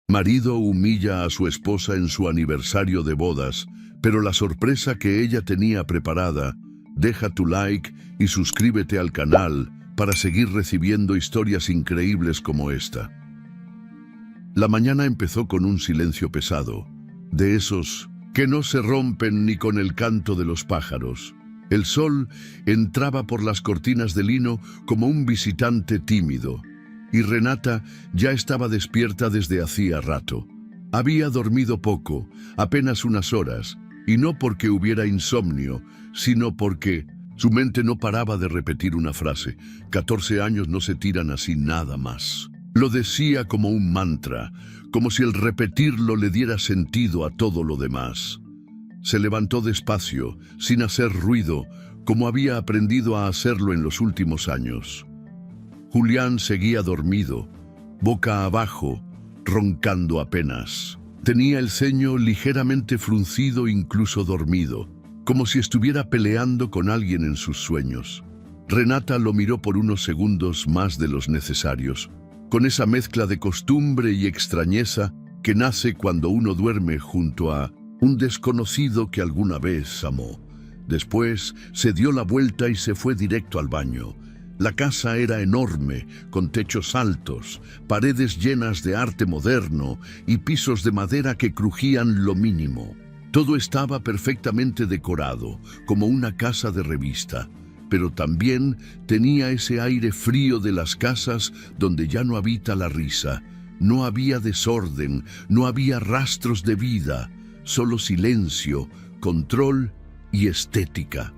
Marido humilla a su esposa en su aniversario de bodas, pero la sorpresa que ella tenía preparada. Deja tu like y suscríbete al canal para seguir recibiendo historias increíbles como esta. La mañana empezó con un silencio pesado, de esos que no se rompen ni con el canto de los pájaros. El sol entraba por las cortinas de lino como un visitante tímido, y Renata ya estaba despierta desde hacía rato. Había dormido poco, apenas unas horas, y no porque hubiera insomnio, sino porque su mente no paraba de repetir una frase: 14 años no se tiran así nada más. Lo decía como un mantra, como si el repetirlo le diera sentido a todo lo demás. Se levantó despacio, sin hacer ruido, como había aprendido a hacerlo en los últimos años. Julián seguía dormido, boca abajo, roncando apenas. Tenía el ceño ligeramente fruncido, incluso dormido, como si estuviera peleando con alguien en sus sueños. Renata lo miró por unos segundos más de los necesarios, con esa mezcla de costumbre y extrañeza que nace cuando uno duerme junto a un desconocido que alguna vez amó. Después se dio la vuelta y se fue directo al baño. La casa era enorme, con techos altos, paredes llenas de arte moderno y pisos de madera que crujían lo mínimo. Todo estaba perfectamente decorado, como una casa de revista, pero también tenía ese aire frío de las casas donde ya no habita la risa. No había desorden, no había rastros de vida, solo silencio, control y estética.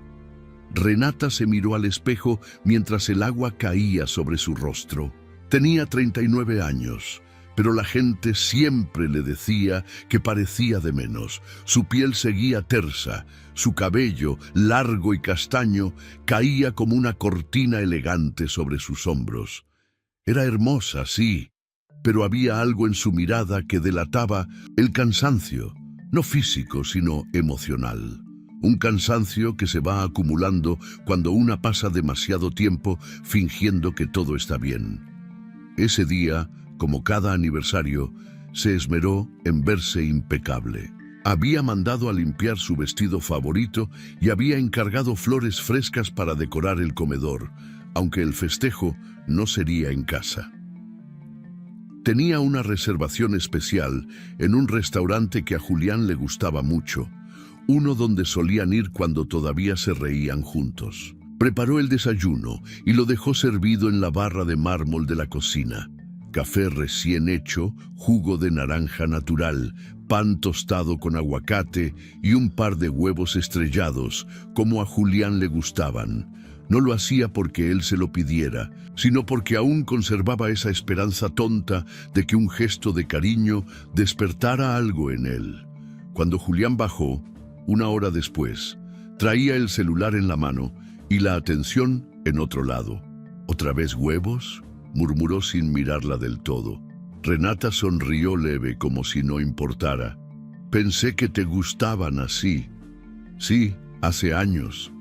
Renata se miró al espejo mientras el agua caía sobre su rostro. Tenía 39 años, pero la gente siempre le decía que parecía de menos. Su piel seguía tersa, su cabello, largo y castaño, caía como una cortina elegante sobre sus hombros. Era hermosa, sí, pero había algo en su mirada que delataba el cansancio, no físico, sino emocional. Un cansancio que se va acumulando cuando una pasa demasiado tiempo fingiendo que todo está bien. Ese día, como cada aniversario, se esmeró en verse impecable. Había mandado a limpiar su vestido favorito y había encargado flores frescas para decorar el comedor, aunque el festejo no sería en casa. Tenía una reservación especial en un restaurante que a Julián le gustaba mucho, uno donde solían ir cuando todavía se reían juntos. Preparó el desayuno y lo dejó servido en la barra de mármol de la cocina. Café recién hecho, jugo de naranja natural, pan tostado con aguacate y un par de huevos estrellados, como a Julián le gustaban. No lo hacía porque él se lo pidiera, sino porque aún conservaba esa esperanza tonta de que un gesto de cariño despertara algo en él. Cuando Julián bajó, una hora después, traía el celular en la mano y la atención en otro lado. ¿Otra vez huevos?, murmuró sin mirarla del todo. Renata sonrió leve como si no importara. Pensé que te gustaban así. Sí, hace años.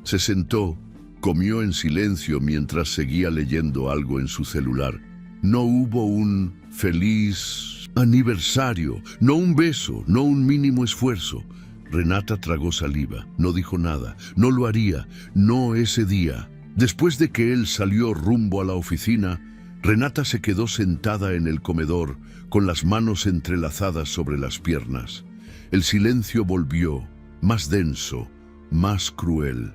Se sentó, comió en silencio mientras seguía leyendo algo en su celular. No hubo un feliz aniversario, no un beso, no un mínimo esfuerzo. Renata tragó saliva, no dijo nada, no lo haría, no ese día. Después de que él salió rumbo a la oficina, Renata se quedó sentada en el comedor, con las manos entrelazadas sobre las piernas. El silencio volvió, más denso, más cruel.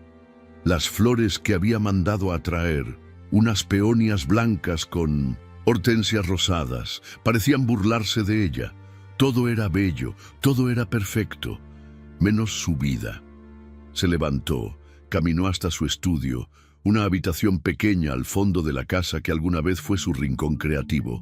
Las flores que había mandado a traer, unas peonias blancas con hortensias rosadas, parecían burlarse de ella. Todo era bello, todo era perfecto, menos su vida. Se levantó, caminó hasta su estudio, una habitación pequeña al fondo de la casa que alguna vez fue su rincón creativo,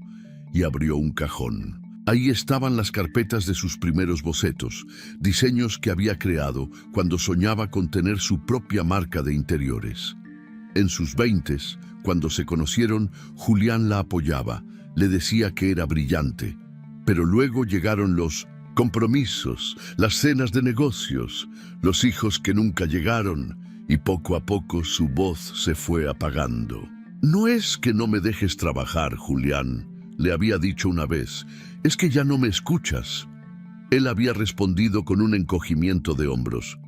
y abrió un cajón. Ahí estaban las carpetas de sus primeros bocetos, diseños que había creado cuando soñaba con tener su propia marca de interiores. En sus 20s, cuando se conocieron, Julián la apoyaba, le decía que era brillante, pero luego llegaron los compromisos, las cenas de negocios, los hijos que nunca llegaron, y poco a poco su voz se fue apagando. No es que no me dejes trabajar, Julián, le había dicho una vez, «Es que ya no me escuchas». Él había respondido con un encogimiento de hombros.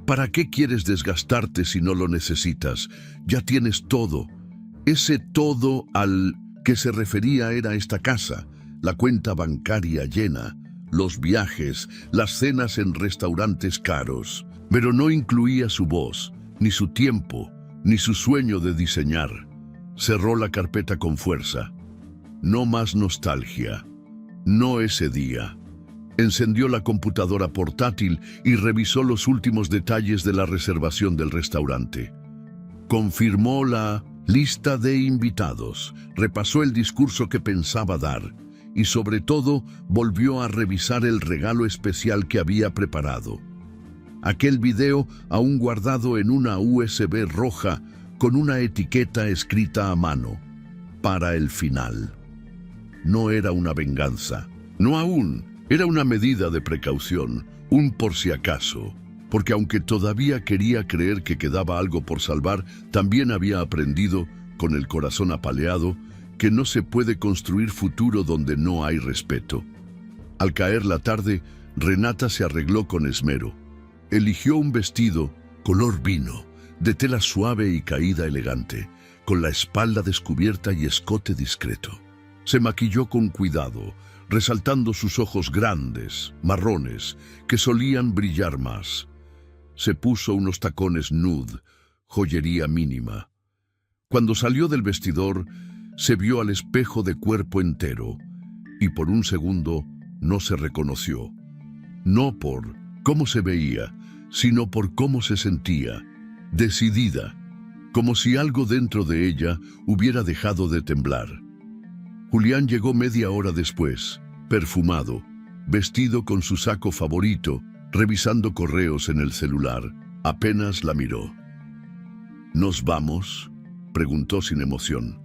«¿Para qué quieres desgastarte si no lo necesitas? Ya tienes todo». Ese todo al que se refería era esta casa, la cuenta bancaria llena, los viajes, las cenas en restaurantes caros. Pero no incluía su voz, ni su tiempo, ni su sueño de diseñar. Cerró la carpeta con fuerza. No más nostalgia. No ese día. Encendió la computadora portátil y revisó los últimos detalles de la reservación del restaurante. Confirmó la lista de invitados, repasó el discurso que pensaba dar y sobre todo volvió a revisar el regalo especial que había preparado. Aquel video aún guardado en una USB roja con una etiqueta escrita a mano, para el final. No era una venganza, no aún, era una medida de precaución, un por si acaso, porque aunque todavía quería creer que quedaba algo por salvar, también había aprendido, con el corazón apaleado, que no se puede construir futuro donde no hay respeto. Al caer la tarde, Renata se arregló con esmero. Eligió un vestido color vino, de tela suave y caída elegante, con la espalda descubierta y escote discreto. Se maquilló con cuidado, resaltando sus ojos grandes, marrones, que solían brillar más. Se puso unos tacones nude, joyería mínima. Cuando salió del vestidor, se vio al espejo de cuerpo entero y por un segundo no se reconoció. No por cómo se veía, sino por cómo se sentía, decidida, como si algo dentro de ella hubiera dejado de temblar. Julián llegó media hora después, perfumado, vestido con su saco favorito, revisando correos en el celular. Apenas la miró. ¿Nos vamos?, preguntó sin emoción.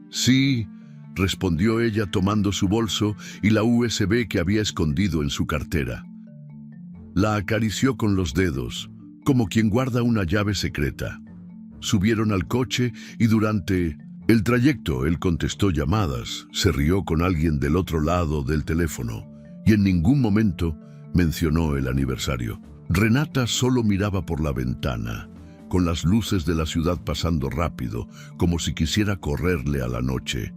Sí, respondió ella tomando su bolso y la USB que había escondido en su cartera. La acarició con los dedos, como quien guarda una llave secreta. Subieron al coche y durante el trayecto él contestó llamadas, se rió con alguien del otro lado del teléfono y en ningún momento mencionó el aniversario. Renata solo miraba por la ventana, con las luces de la ciudad pasando rápido, como si quisiera correrle a la noche.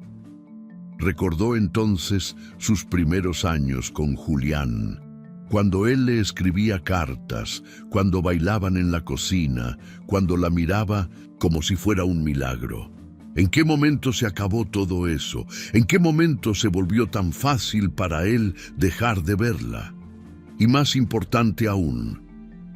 Recordó entonces sus primeros años con Julián, cuando él le escribía cartas, cuando bailaban en la cocina, cuando la miraba como si fuera un milagro. ¿En qué momento se acabó todo eso? ¿En qué momento se volvió tan fácil para él dejar de verla? Y más importante aún,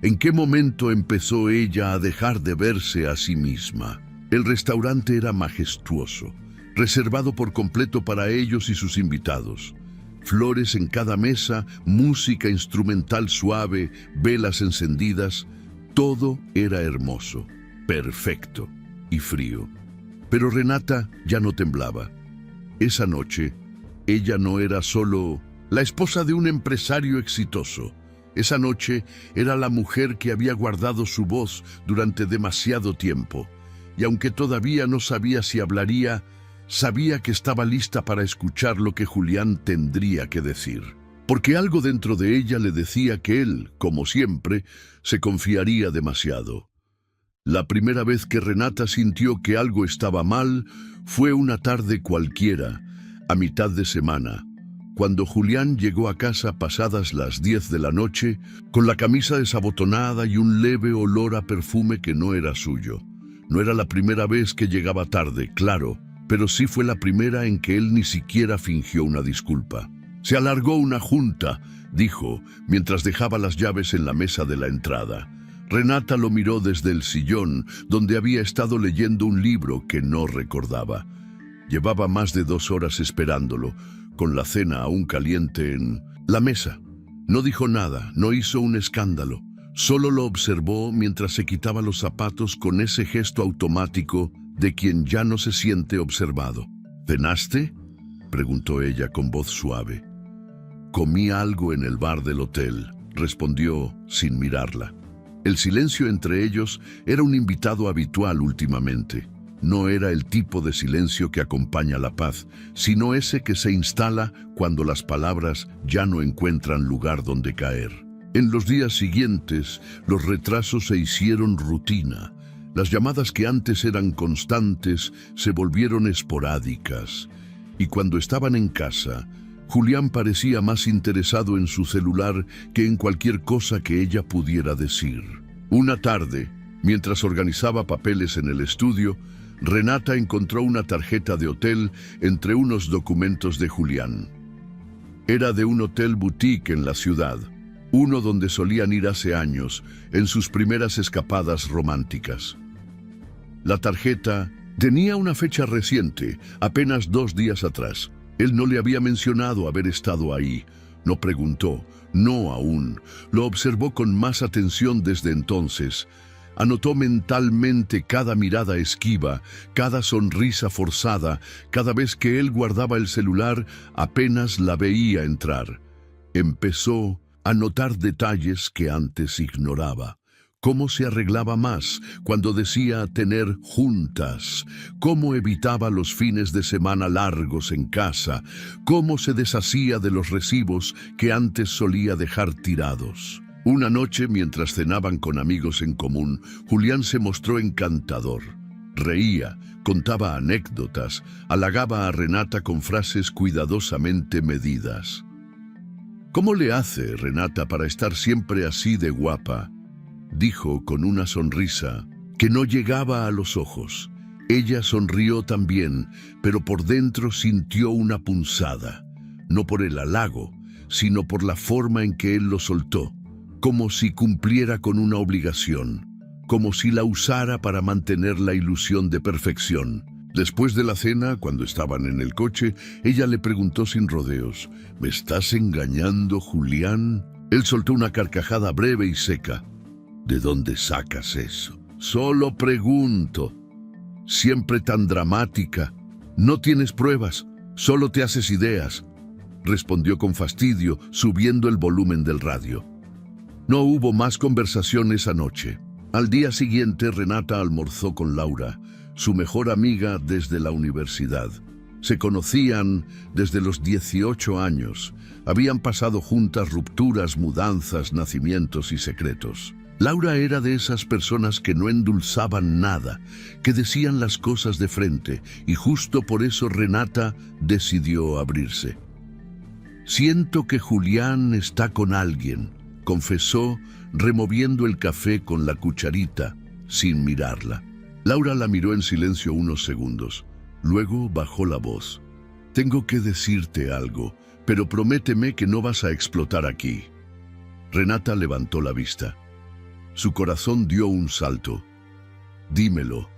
¿en qué momento empezó ella a dejar de verse a sí misma? El restaurante era majestuoso, reservado por completo para ellos y sus invitados. Flores en cada mesa, música instrumental suave, velas encendidas. Todo era hermoso, perfecto y frío. Pero Renata ya no temblaba. Esa noche, ella no era solo la esposa de un empresario exitoso. Esa noche era la mujer que había guardado su voz durante demasiado tiempo. Y aunque todavía no sabía si hablaría, sabía que estaba lista para escuchar lo que Julián tendría que decir. Porque algo dentro de ella le decía que él, como siempre, se confiaría demasiado. La primera vez que Renata sintió que algo estaba mal fue una tarde cualquiera, a mitad de semana, cuando Julián llegó a casa pasadas las 10 de la noche, con la camisa desabotonada y un leve olor a perfume que no era suyo. No era la primera vez que llegaba tarde, claro, pero sí fue la primera en que él ni siquiera fingió una disculpa. Se alargó una junta, dijo, mientras dejaba las llaves en la mesa de la entrada. Renata lo miró desde el sillón, donde había estado leyendo un libro que no recordaba. Llevaba más de 2 horas esperándolo, con la cena aún caliente en la mesa. No dijo nada, no hizo un escándalo. Solo lo observó mientras se quitaba los zapatos con ese gesto automático de quien ya no se siente observado. ¿Cenaste?, preguntó ella con voz suave. Comí algo en el bar del hotel, respondió sin mirarla. El silencio entre ellos era un invitado habitual últimamente. no era el tipo de silencio que acompaña la paz, sino ese que se instala cuando las palabras ya no encuentran lugar donde caer. En los días siguientes, los retrasos se hicieron rutina. Las llamadas que antes eran constantes se volvieron esporádicas. Y cuando estaban en casa, Julián parecía más interesado en su celular que en cualquier cosa que ella pudiera decir. Una tarde, mientras organizaba papeles en el estudio, Renata encontró una tarjeta de hotel entre unos documentos de Julián. Era de un hotel boutique en la ciudad, uno donde solían ir hace años, en sus primeras escapadas románticas. La tarjeta tenía una fecha reciente, apenas 2 días atrás. Él no le había mencionado haber estado ahí. No preguntó, no aún. Lo observó con más atención desde entonces. Anotó mentalmente cada mirada esquiva, cada sonrisa forzada, cada vez que él guardaba el celular apenas la veía entrar. Empezó a notar detalles que antes ignoraba. Cómo se arreglaba más cuando decía tener juntas, cómo evitaba los fines de semana largos en casa, cómo se deshacía de los recibos que antes solía dejar tirados. Una noche, mientras cenaban con amigos en común, Julián se mostró encantador. Reía, contaba anécdotas, halagaba a Renata con frases cuidadosamente medidas. ¿Cómo le hace, Renata, para estar siempre así de guapa?, dijo con una sonrisa que no llegaba a los ojos. Ella sonrió también, pero por dentro sintió una punzada, no por el halago, sino por la forma en que él lo soltó, como si cumpliera con una obligación, como si la usara para mantener la ilusión de perfección. Después de la cena, cuando estaban en el coche, ella le preguntó sin rodeos, ¿me estás engañando, Julián? Él soltó una carcajada breve y seca. ¿De dónde sacas eso? Solo pregunto. Siempre tan dramática. No tienes pruebas, solo te haces ideas, respondió con fastidio, subiendo el volumen del radio. No hubo más conversación esa noche. Al día siguiente, Renata almorzó con Laura, su mejor amiga desde la universidad. Se conocían desde los 18 años. Habían pasado juntas rupturas, mudanzas, nacimientos y secretos. Laura era de esas personas que no endulzaban nada, que decían las cosas de frente, y justo por eso Renata decidió abrirse. «Siento que Julián está con alguien», confesó, removiendo el café con la cucharita, sin mirarla. Laura la miró en silencio unos segundos. Luego bajó la voz. «Tengo que decirte algo, pero prométeme que no vas a explotar aquí». Renata levantó la vista. Su corazón dio un salto. «Dímelo».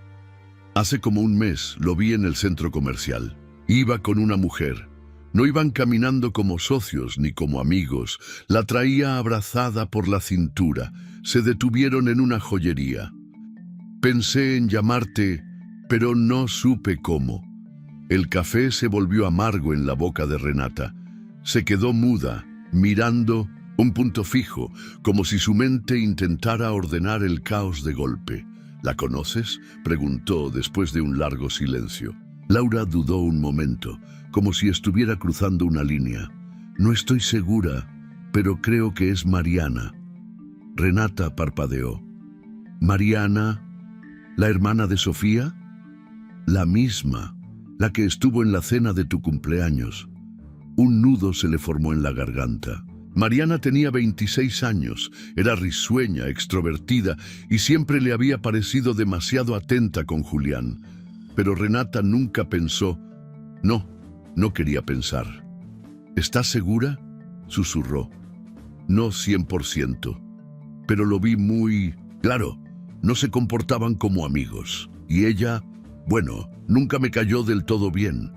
Hace como un mes lo vi en el centro comercial. Iba con una mujer. No iban caminando como socios ni como amigos. La traía abrazada por la cintura. Se detuvieron en una joyería. Pensé en llamarte, pero no supe cómo. El café se volvió amargo en la boca de Renata. Se quedó muda, mirando un punto fijo, como si su mente intentara ordenar el caos de golpe. «¿La conoces?», preguntó después de un largo silencio. Laura dudó un momento, como si estuviera cruzando una línea. «No estoy segura, pero creo que es Mariana». Renata parpadeó. «¿Mariana, la hermana de Sofía?» «La misma, la que estuvo en la cena de tu cumpleaños». Un nudo se le formó en la garganta. Mariana tenía 26 años, era risueña, extrovertida y siempre le había parecido demasiado atenta con Julián. Pero Renata nunca pensó. No quería pensar. «¿Estás segura?», susurró. «No 100%, pero lo vi muy claro. No se comportaban como amigos. Y ella, bueno, nunca me cayó del todo bien».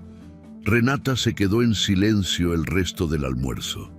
Renata se quedó en silencio el resto del almuerzo.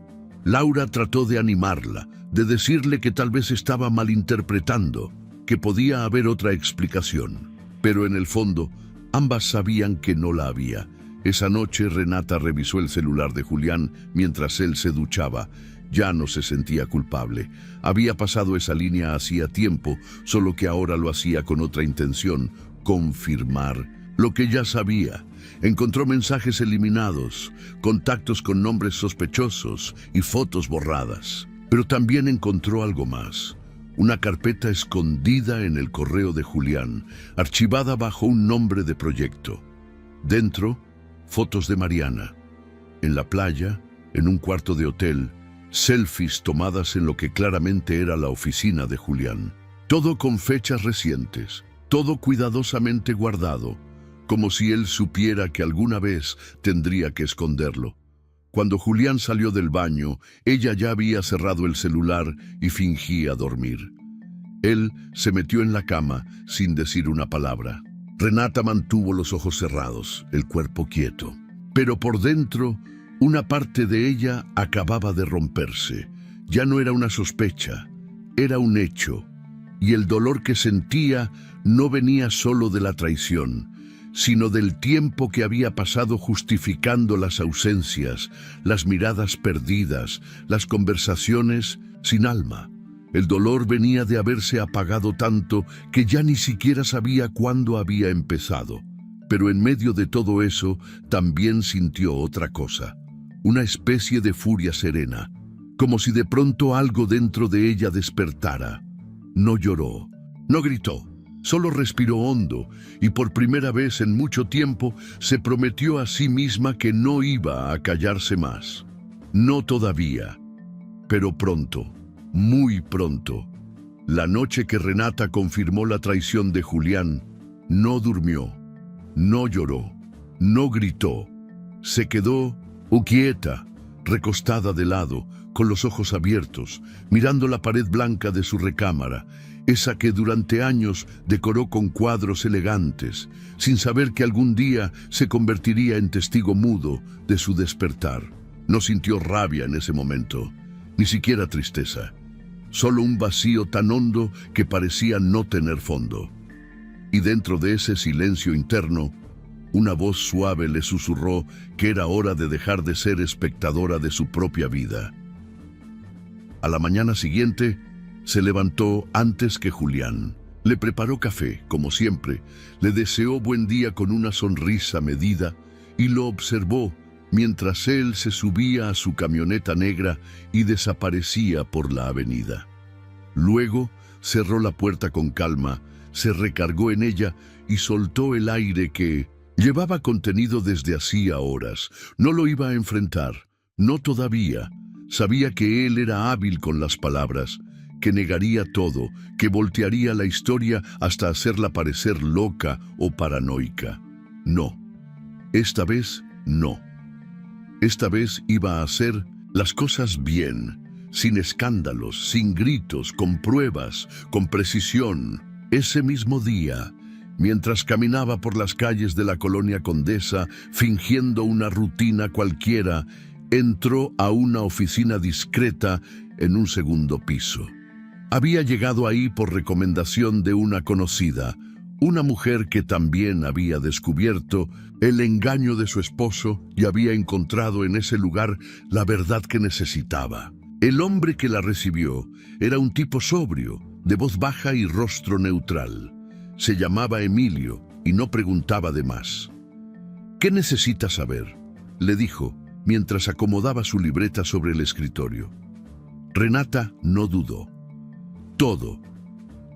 Laura trató de animarla, de decirle que tal vez estaba malinterpretando, que podía haber otra explicación. Pero en el fondo, ambas sabían que no la había. Esa noche Renata revisó el celular de Julián mientras él se duchaba. Ya no se sentía culpable. Había pasado esa línea hacía tiempo, solo que ahora lo hacía con otra intención, confirmar lo que ya sabía. Encontró mensajes eliminados, contactos con nombres sospechosos y fotos borradas. Pero también encontró algo más. Una carpeta escondida en el correo de Julián, archivada bajo un nombre de proyecto. Dentro, fotos de Mariana. En la playa, en un cuarto de hotel, selfies tomadas en lo que claramente era la oficina de Julián. Todo con fechas recientes, todo cuidadosamente guardado, como si él supiera que alguna vez tendría que esconderlo. Cuando Julián salió del baño, ella ya había cerrado el celular y fingía dormir. Él se metió en la cama sin decir una palabra. Renata mantuvo los ojos cerrados, el cuerpo quieto. Pero por dentro, una parte de ella acababa de romperse. Ya no era una sospecha, era un hecho. Y el dolor que sentía no venía solo de la traición, sino del tiempo que había pasado justificando las ausencias, las miradas perdidas, las conversaciones sin alma. El dolor venía de haberse apagado tanto que ya ni siquiera sabía cuándo había empezado. Pero en medio de todo eso también sintió otra cosa, una especie de furia serena, como si de pronto algo dentro de ella despertara. No lloró, no gritó. Solo respiró hondo y por primera vez en mucho tiempo se prometió a sí misma que no iba a callarse más. No todavía, pero pronto, muy pronto. La noche que Renata confirmó la traición de Julián, no durmió, no lloró, no gritó. Se quedó quieta, recostada de lado, con los ojos abiertos, mirando la pared blanca de su recámara, esa que durante años decoró con cuadros elegantes, sin saber que algún día se convertiría en testigo mudo de su despertar. No sintió rabia en ese momento, ni siquiera tristeza, solo un vacío tan hondo que parecía no tener fondo. Y dentro de ese silencio interno, una voz suave le susurró que era hora de dejar de ser espectadora de su propia vida. A la mañana siguiente, se levantó antes que Julián. Le preparó café, como siempre, le deseó buen día con una sonrisa medida y lo observó mientras él se subía a su camioneta negra y desaparecía por la avenida. Luego cerró la puerta con calma, se recargó en ella y soltó el aire que llevaba contenido desde hacía horas. No lo iba a enfrentar, no todavía. Sabía que él era hábil con las palabras, que negaría todo, que voltearía la historia hasta hacerla parecer loca o paranoica. No, esta vez no. Esta vez iba a hacer las cosas bien, sin escándalos, sin gritos, con pruebas, con precisión. Ese mismo día, mientras caminaba por las calles de la colonia Condesa, fingiendo una rutina cualquiera, entró a una oficina discreta en un segundo piso. Había llegado ahí por recomendación de una conocida, una mujer que también había descubierto el engaño de su esposo y había encontrado en ese lugar la verdad que necesitaba. El hombre que la recibió era un tipo sobrio, de voz baja y rostro neutral. Se llamaba Emilio y no preguntaba de más. «¿Qué necesita saber?», le dijo, mientras acomodaba su libreta sobre el escritorio. Renata no dudó. Todo.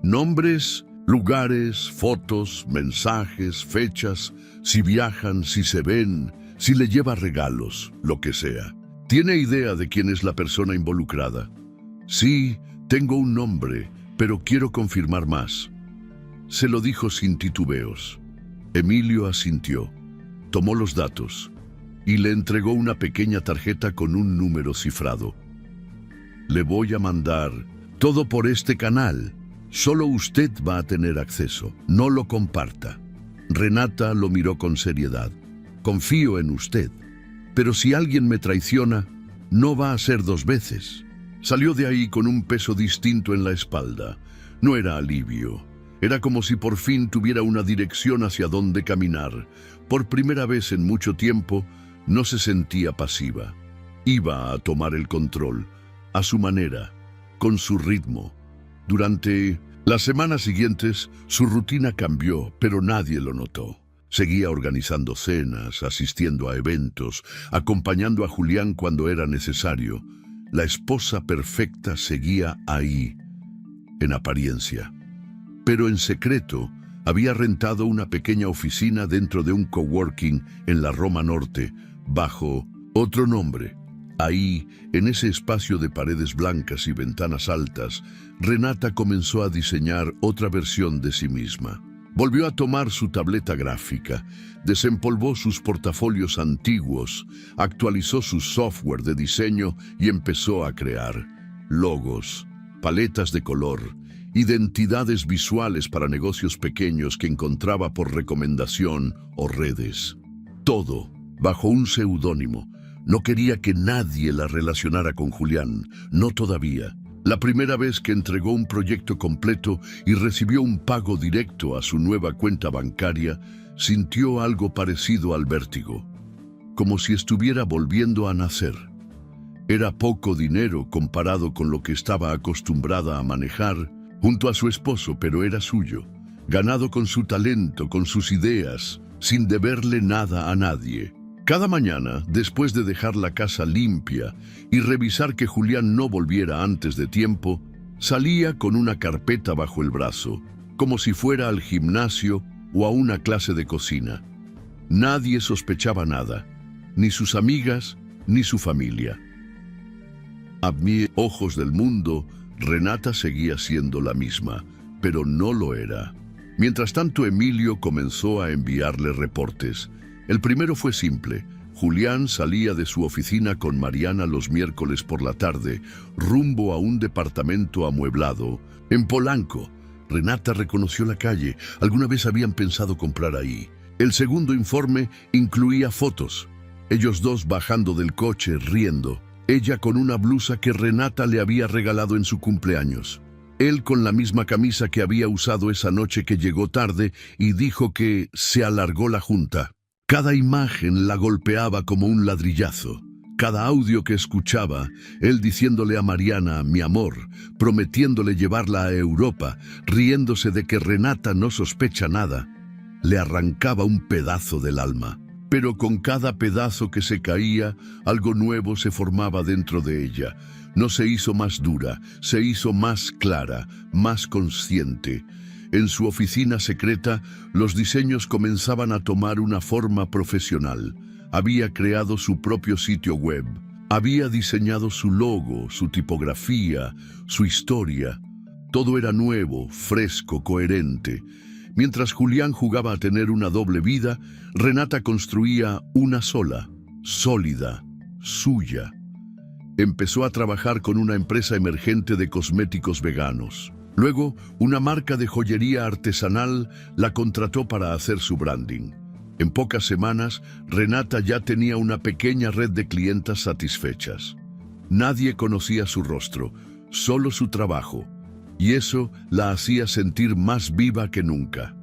Nombres, lugares, fotos, mensajes, fechas, si viajan, si se ven, si le lleva regalos, lo que sea. ¿Tiene idea de quién es la persona involucrada? Sí, tengo un nombre, pero quiero confirmar más. Se lo dijo sin titubeos. Emilio asintió, tomó los datos y le entregó una pequeña tarjeta con un número cifrado. Le voy a mandar todo por este canal. Solo usted va a tener acceso. No lo comparta. Renata lo miró con seriedad. Confío en usted. Pero si alguien me traiciona, no va a ser dos veces. Salió de ahí con un peso distinto en la espalda. No era alivio. Era como si por fin tuviera una dirección hacia dónde caminar. Por primera vez en mucho tiempo, no se sentía pasiva. Iba a tomar el control, a su manera, con su ritmo. Durante Las semanas siguientes, su rutina cambió, pero nadie lo notó. Seguía organizando cenas, asistiendo a eventos, acompañando a Julián cuando era necesario. La esposa perfecta seguía ahí, en apariencia. Pero en secreto, había rentado una pequeña oficina dentro de un coworking en la Roma Norte, bajo otro nombre. Ahí, en ese espacio de paredes blancas y ventanas altas, Renata comenzó a diseñar otra versión de sí misma. Volvió a tomar su tableta gráfica, desempolvó sus portafolios antiguos, actualizó su software de diseño y empezó a crear logos, paletas de color, identidades visuales para negocios pequeños que encontraba por recomendación o redes. Todo bajo un seudónimo. No quería que nadie la relacionara con Julián, no todavía. La primera vez que entregó un proyecto completo y recibió un pago directo a su nueva cuenta bancaria, sintió algo parecido al vértigo, como si estuviera volviendo a nacer. Era poco dinero comparado con lo que estaba acostumbrada a manejar junto a su esposo, pero era suyo, ganado con su talento, con sus ideas, sin deberle nada a nadie. Cada mañana, después de dejar la casa limpia y revisar que Julián no volviera antes de tiempo, salía con una carpeta bajo el brazo, como si fuera al gimnasio o a una clase de cocina. Nadie sospechaba nada, ni sus amigas, ni su familia. A mis ojos del mundo, Renata seguía siendo la misma, pero no lo era. Mientras tanto, Emilio comenzó a enviarle reportes. El primero fue simple. Julián salía de su oficina con Mariana los miércoles por la tarde, rumbo a un departamento amueblado en Polanco. Renata reconoció la calle. Alguna vez habían pensado comprar ahí. El segundo informe incluía fotos. Ellos dos bajando del coche, riendo. Ella con una blusa que Renata le había regalado en su cumpleaños. Él con la misma camisa que había usado esa noche que llegó tarde y dijo que se alargó la junta. Cada imagen la golpeaba como un ladrillazo. Cada audio que escuchaba, él diciéndole a Mariana, mi amor, prometiéndole llevarla a Europa, riéndose de que Renata no sospecha nada, le arrancaba un pedazo del alma. Pero con cada pedazo que se caía, algo nuevo se formaba dentro de ella. No se hizo más dura, se hizo más clara, más consciente. En su oficina secreta, los diseños comenzaban a tomar una forma profesional. Había creado su propio sitio web. Había diseñado su logo, su tipografía, su historia. Todo era nuevo, fresco, coherente. Mientras Julián jugaba a tener una doble vida, Renata construía una sola, sólida, suya. Empezó a trabajar con una empresa emergente de cosméticos veganos. Luego, una marca de joyería artesanal la contrató para hacer su branding. En pocas semanas, Renata ya tenía una pequeña red de clientas satisfechas. Nadie conocía su rostro, solo su trabajo, y eso la hacía sentir más viva que nunca.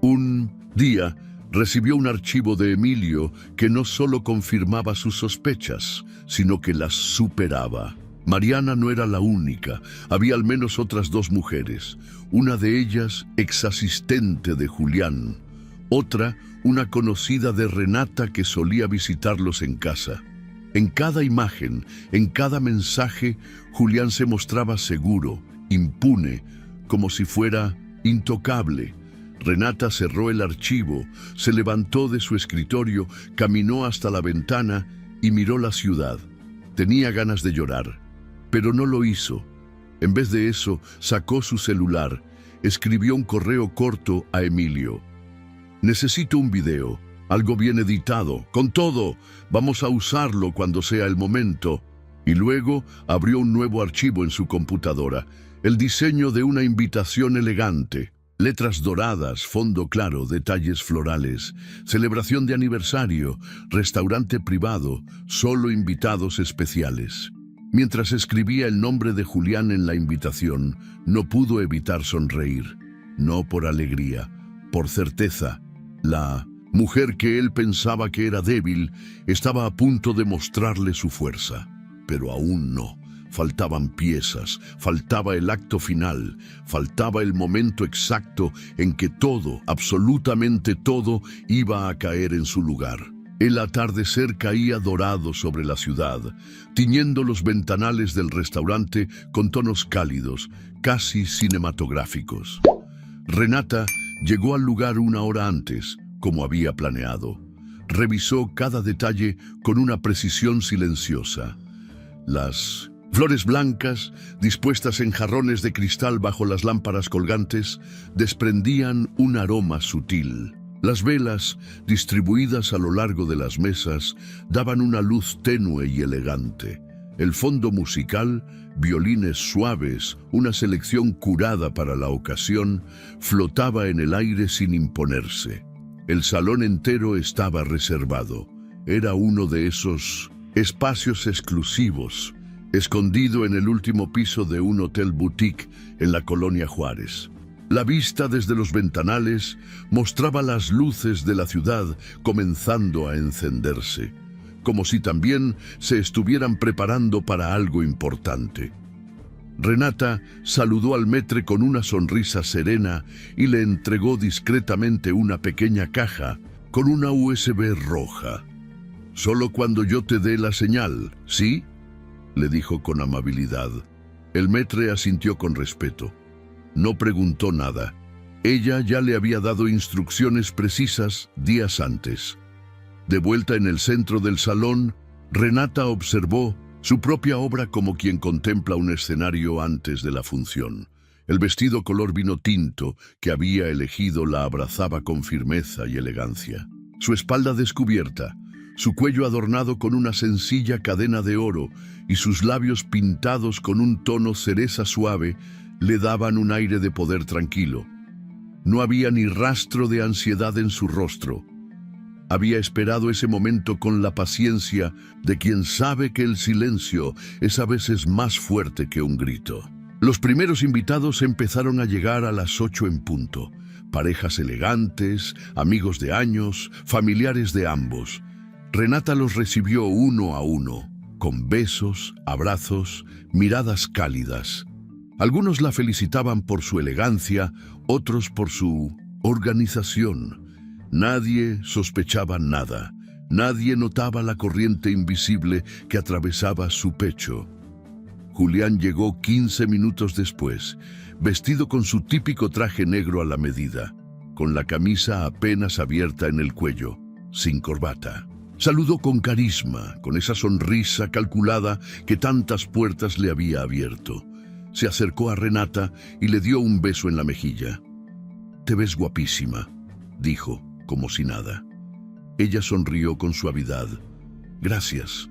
Un día, recibió un archivo de Emilio que no solo confirmaba sus sospechas, sino que las superaba. Mariana no era la única, había al menos otras 2 mujeres, una de ellas exasistente de Julián, otra una conocida de Renata que solía visitarlos en casa. En cada imagen, en cada mensaje, Julián se mostraba seguro, impune, como si fuera intocable. Renata cerró el archivo, se levantó de su escritorio, caminó hasta la ventana y miró la ciudad. Tenía ganas de llorar, pero no lo hizo. En vez de eso, sacó su celular, escribió un correo corto a Emilio. Necesito un video, algo bien editado, con todo, vamos a usarlo cuando sea el momento. Y luego abrió un nuevo archivo en su computadora, el diseño de una invitación elegante. Letras doradas, fondo claro, detalles florales, celebración de aniversario, restaurante privado, solo invitados especiales. Mientras escribía el nombre de Julián en la invitación, no pudo evitar sonreír. No por alegría, por certeza. La mujer que él pensaba que era débil estaba a punto de mostrarle su fuerza. Pero aún no. Faltaban piezas, faltaba el acto final, faltaba el momento exacto en que todo, absolutamente todo, iba a caer en su lugar. El atardecer caía dorado sobre la ciudad, tiñendo los ventanales del restaurante con tonos cálidos, casi cinematográficos. Renata llegó al lugar una hora antes, como había planeado. Revisó cada detalle con una precisión silenciosa. Las flores blancas, dispuestas en jarrones de cristal bajo las lámparas colgantes, desprendían un aroma sutil. Las velas, distribuidas a lo largo de las mesas, daban una luz tenue y elegante. El fondo musical, violines suaves, una selección curada para la ocasión, flotaba en el aire sin imponerse. El salón entero estaba reservado. Era uno de esos espacios exclusivos, escondido en el último piso de un hotel boutique en la colonia Juárez. La vista desde los ventanales mostraba las luces de la ciudad comenzando a encenderse, como si también se estuvieran preparando para algo importante. Renata saludó al maître con una sonrisa serena y le entregó discretamente una pequeña caja con una USB roja. «Solo cuando yo te dé la señal, ¿sí?», le dijo con amabilidad. El maître asintió con respeto. No preguntó nada. Ella ya le había dado instrucciones precisas días antes. De vuelta en el centro del salón, Renata observó su propia obra como quien contempla un escenario antes de la función. El vestido color vino tinto que había elegido la abrazaba con firmeza y elegancia. Su espalda descubierta, su cuello adornado con una sencilla cadena de oro y sus labios pintados con un tono cereza suave le daban un aire de poder tranquilo. No había ni rastro de ansiedad en su rostro. Había esperado ese momento con la paciencia de quien sabe que el silencio es a veces más fuerte que un grito. Los primeros invitados empezaron a llegar a las 8 en punto. Parejas elegantes, amigos de años, familiares de ambos. Renata los recibió uno a uno, con besos, abrazos, miradas cálidas. Algunos la felicitaban por su elegancia, otros por su organización. Nadie sospechaba nada. Nadie notaba la corriente invisible que atravesaba su pecho. Julián llegó 15 minutos después, vestido con su típico traje negro a la medida, con la camisa apenas abierta en el cuello, sin corbata. Saludó con carisma, con esa sonrisa calculada que tantas puertas le había abierto. Se acercó a Renata y le dio un beso en la mejilla. «Te ves guapísima», dijo, como si nada. Ella sonrió con suavidad. «Gracias.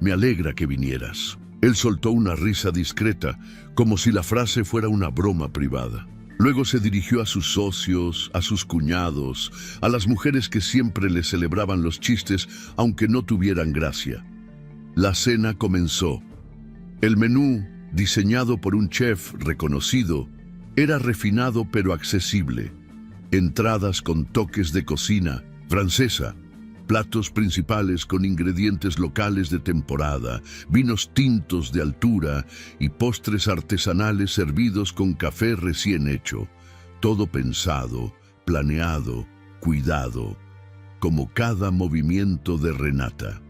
Me alegra que vinieras». Él soltó una risa discreta, como si la frase fuera una broma privada. Luego se dirigió a sus socios, a sus cuñados, a las mujeres que siempre le celebraban los chistes, aunque no tuvieran gracia. La cena comenzó. El menú, diseñado por un chef reconocido, era refinado pero accesible. Entradas con toques de cocina francesa, platos principales con ingredientes locales de temporada, vinos tintos de altura y postres artesanales servidos con café recién hecho. Todo pensado, planeado, cuidado, como cada movimiento de Renata.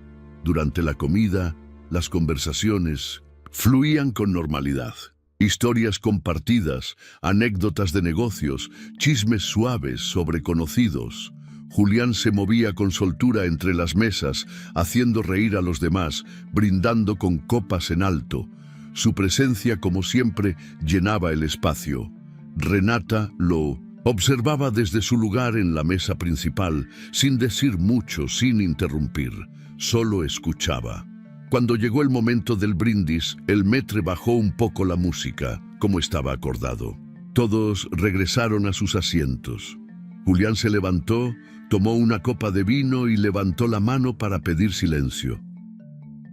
Durante la comida, las conversaciones fluían con normalidad. Historias compartidas, anécdotas de negocios, chismes suaves sobre conocidos. Julián se movía con soltura entre las mesas, haciendo reír a los demás, brindando con copas en alto. Su presencia, como siempre, llenaba el espacio. Renata lo observaba desde su lugar en la mesa principal, sin decir mucho, sin interrumpir. Solo escuchaba. Cuando llegó el momento del brindis, el maître bajó un poco la música, como estaba acordado. Todos regresaron a sus asientos. Julián se levantó, tomó una copa de vino y levantó la mano para pedir silencio.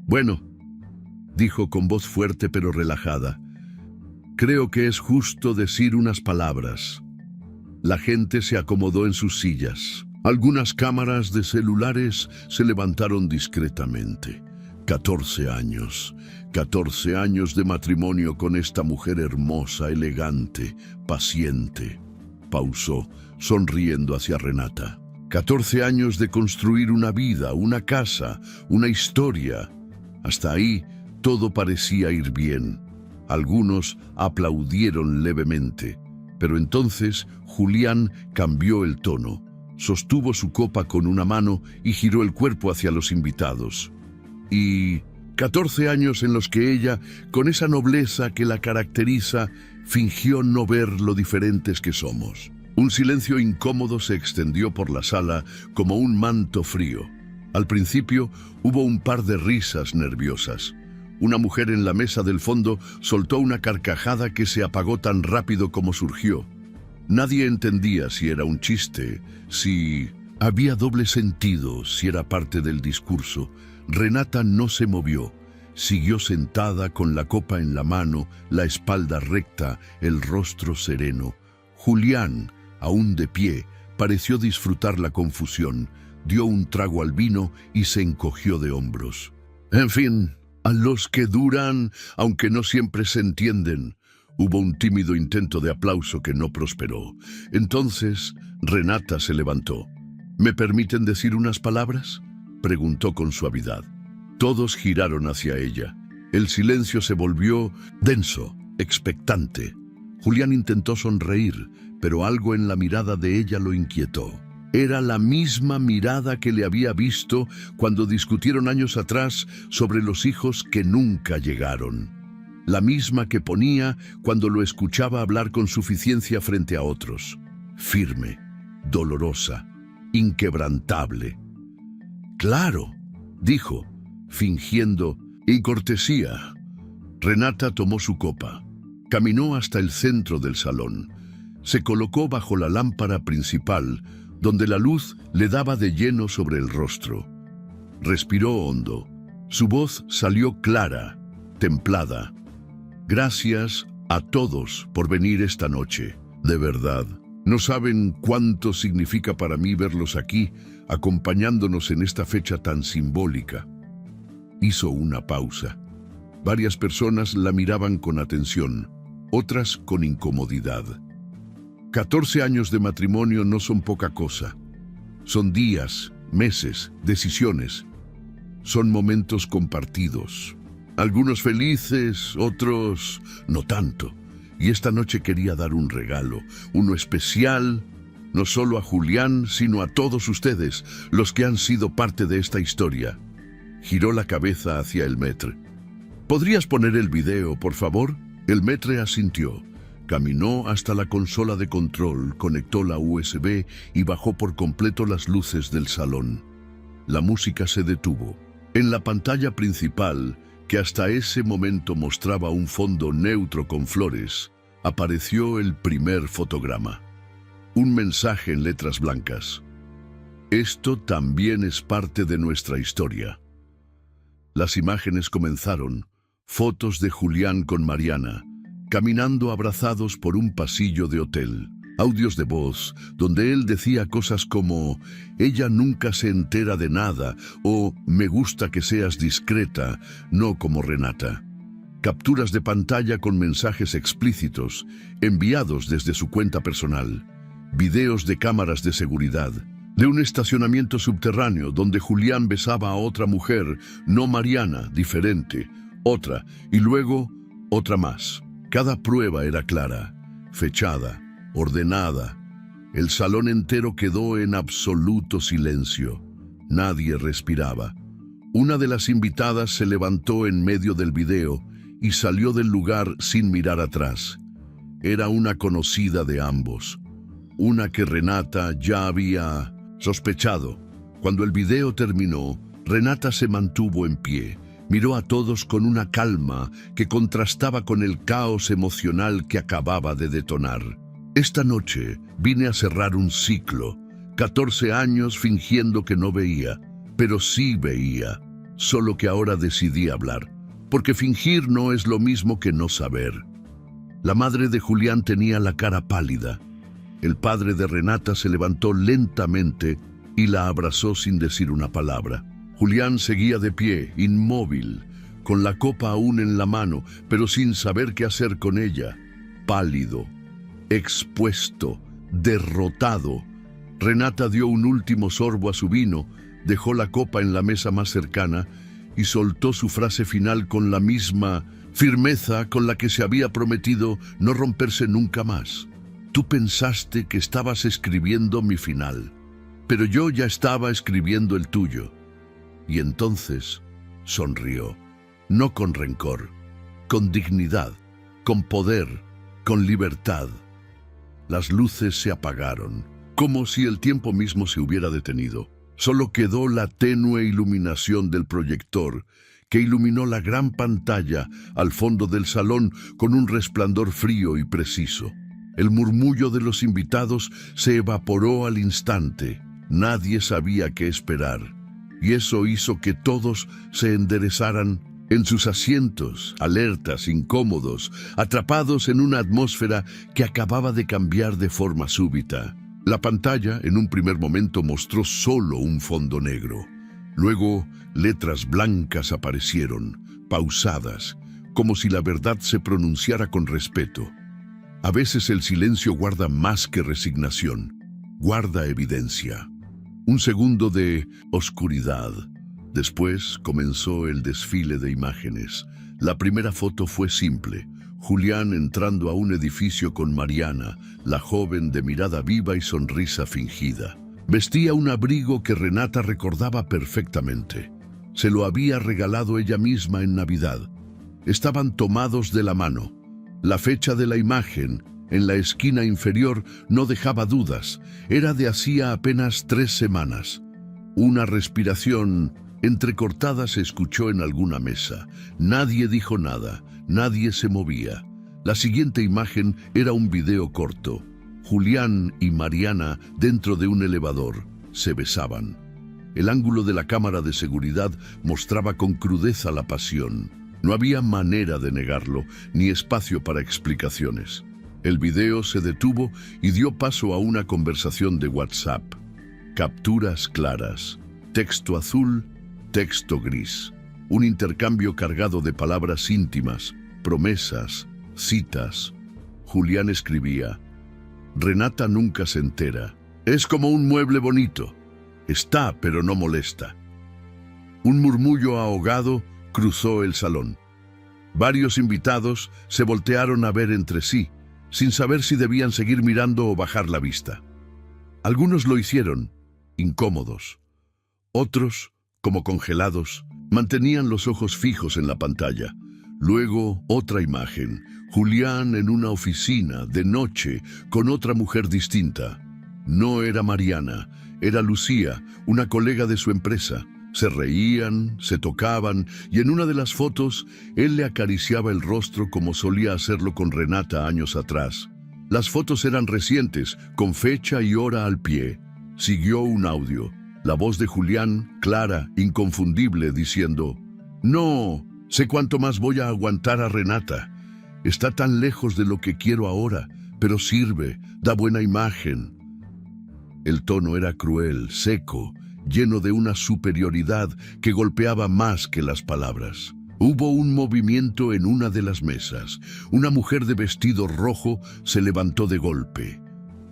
«Bueno», dijo con voz fuerte pero relajada, «creo que es justo decir unas palabras». La gente se acomodó en sus sillas. Algunas cámaras de celulares se levantaron discretamente. 14 años. 14 años de matrimonio con esta mujer hermosa, elegante, paciente. Pausó, sonriendo hacia Renata. 14 años de construir una vida, una casa, una historia. Hasta ahí todo parecía ir bien. Algunos aplaudieron levemente, pero entonces Julián cambió el tono. Sostuvo su copa con una mano y giró el cuerpo hacia los invitados. Y 14 años en los que ella, con esa nobleza que la caracteriza, fingió no ver lo diferentes que somos. Un silencio incómodo se extendió por la sala como un manto frío. Al principio hubo un par de risas nerviosas. Una mujer en la mesa del fondo soltó una carcajada que se apagó tan rápido como surgió. Nadie entendía si era un chiste, si había doble sentido, si era parte del discurso. Renata no se movió. Siguió sentada con la copa en la mano, la espalda recta, el rostro sereno. Julián, aún de pie, pareció disfrutar la confusión, dio un trago al vino y se encogió de hombros. En fin, a los que duran, aunque no siempre se entienden. Hubo un tímido intento de aplauso que no prosperó. Entonces, Renata se levantó. ¿Me permiten decir unas palabras?, preguntó con suavidad. Todos giraron hacia ella. El silencio se volvió denso, expectante. Julián intentó sonreír, pero algo en la mirada de ella lo inquietó. Era la misma mirada que le había visto cuando discutieron años atrás sobre los hijos que nunca llegaron. La misma que ponía cuando lo escuchaba hablar con suficiencia frente a otros. Firme, dolorosa, inquebrantable. «Claro», dijo, fingiendo incortesía. Renata tomó su copa. Caminó hasta el centro del salón. Se colocó bajo la lámpara principal, donde la luz le daba de lleno sobre el rostro. Respiró hondo. Su voz salió clara, templada. «Gracias a todos por venir esta noche. De verdad, no saben cuánto significa para mí verlos aquí, acompañándonos en esta fecha tan simbólica». Hizo una pausa. Varias personas la miraban con atención, otras con incomodidad. 14 años de matrimonio no son poca cosa. Son días, meses, decisiones. Son momentos compartidos. Algunos felices, otros no tanto. Y esta noche quería dar un regalo, uno especial, no solo a Julián, sino a todos ustedes, los que han sido parte de esta historia. Giró la cabeza hacia el maître. ¿Podrías poner el video, por favor? El maître asintió. Caminó hasta la consola de control, conectó la USB y bajó por completo las luces del salón. La música se detuvo. En la pantalla principal, que hasta ese momento mostraba un fondo neutro con flores, apareció el primer fotograma. Un mensaje en letras blancas. Esto también es parte de nuestra historia. Las imágenes comenzaron. Fotos de Julián con Mariana, caminando abrazados por un pasillo de hotel. Audios de voz, donde él decía cosas como «Ella nunca se entera de nada» o «Me gusta que seas discreta, no como Renata». Capturas de pantalla con mensajes explícitos, enviados desde su cuenta personal. Videos de cámaras de seguridad. De un estacionamiento subterráneo donde Julián besaba a otra mujer, no Mariana, diferente. Otra, y luego otra más. Cada prueba era clara, fechada, ordenada. El salón entero quedó en absoluto silencio. Nadie respiraba. Una de las invitadas se levantó en medio del video y salió del lugar sin mirar atrás. Era una conocida de ambos. Una que Renata ya había sospechado. Cuando el video terminó, Renata se mantuvo en pie. Miró a todos con una calma que contrastaba con el caos emocional que acababa de detonar. Esta noche vine a cerrar un ciclo. 14 años fingiendo que no veía, pero sí veía. Solo que ahora decidí hablar, porque fingir no es lo mismo que no saber. La madre de Julián tenía la cara pálida. El padre de Renata se levantó lentamente y la abrazó sin decir una palabra. Julián seguía de pie, inmóvil, con la copa aún en la mano, pero sin saber qué hacer con ella. Pálido, expuesto, derrotado. Renata dio un último sorbo a su vino, dejó la copa en la mesa más cercana y soltó su frase final con la misma firmeza con la que se había prometido no romperse nunca más. Tú pensaste que estabas escribiendo mi final, pero yo ya estaba escribiendo el tuyo. Y entonces sonrió, no con rencor, con dignidad, con poder, con libertad. Las luces se apagaron, como si el tiempo mismo se hubiera detenido. Solo quedó la tenue iluminación del proyector que iluminó la gran pantalla al fondo del salón con un resplandor frío y preciso. El murmullo de los invitados se evaporó al instante. Nadie sabía qué esperar, y eso hizo que todos se enderezaran en sus asientos, alertas, incómodos, atrapados en una atmósfera que acababa de cambiar de forma súbita. La pantalla, en un primer momento, mostró solo un fondo negro. Luego, letras blancas aparecieron, pausadas, como si la verdad se pronunciara con respeto. A veces el silencio guarda más que resignación, guarda evidencia. Un segundo de oscuridad. Después comenzó el desfile de imágenes. La primera foto fue simple. Julián entrando a un edificio con Mariana, la joven de mirada viva y sonrisa fingida. Vestía un abrigo que Renata recordaba perfectamente. Se lo había regalado ella misma en Navidad. Estaban tomados de la mano. La fecha de la imagen, en la esquina inferior, no dejaba dudas. Era de hacía apenas 3 semanas. Una respiración entrecortada se escuchó en alguna mesa. Nadie dijo nada, nadie se movía. La siguiente imagen era un video corto. Julián y Mariana dentro de un elevador se besaban. El ángulo de la cámara de seguridad mostraba con crudeza la pasión. No había manera de negarlo, ni espacio para explicaciones. El video se detuvo y dio paso a una conversación de WhatsApp. Capturas claras, texto azul, texto gris. Un intercambio cargado de palabras íntimas, promesas, citas. Julián escribía: Renata nunca se entera. Es como un mueble bonito. Está, pero no molesta. Un murmullo ahogado cruzó el salón. Varios invitados se voltearon a ver entre sí, sin saber si debían seguir mirando o bajar la vista. Algunos lo hicieron, incómodos. Otros, como congelados, mantenían los ojos fijos en la pantalla. Luego, otra imagen. Julián en una oficina, de noche, con otra mujer distinta. No era Mariana, era Lucía, una colega de su empresa. Se reían, se tocaban, y en una de las fotos, él le acariciaba el rostro como solía hacerlo con Renata años atrás. Las fotos eran recientes, con fecha y hora al pie. Siguió un audio. La voz de Julián, clara, inconfundible, diciendo: No, sé cuánto más voy a aguantar a Renata. Está tan lejos de lo que quiero ahora, pero sirve, da buena imagen. El tono era cruel, seco, lleno de una superioridad que golpeaba más que las palabras. Hubo un movimiento en una de las mesas. Una mujer de vestido rojo se levantó de golpe.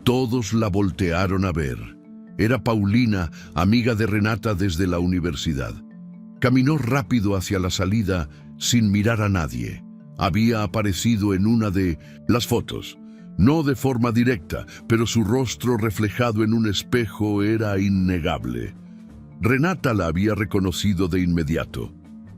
Todos la voltearon a ver. Era Paulina, amiga de Renata desde la universidad. Caminó rápido hacia la salida sin mirar a nadie. Había aparecido en una de las fotos. No de forma directa, pero su rostro reflejado en un espejo era innegable. Renata la había reconocido de inmediato.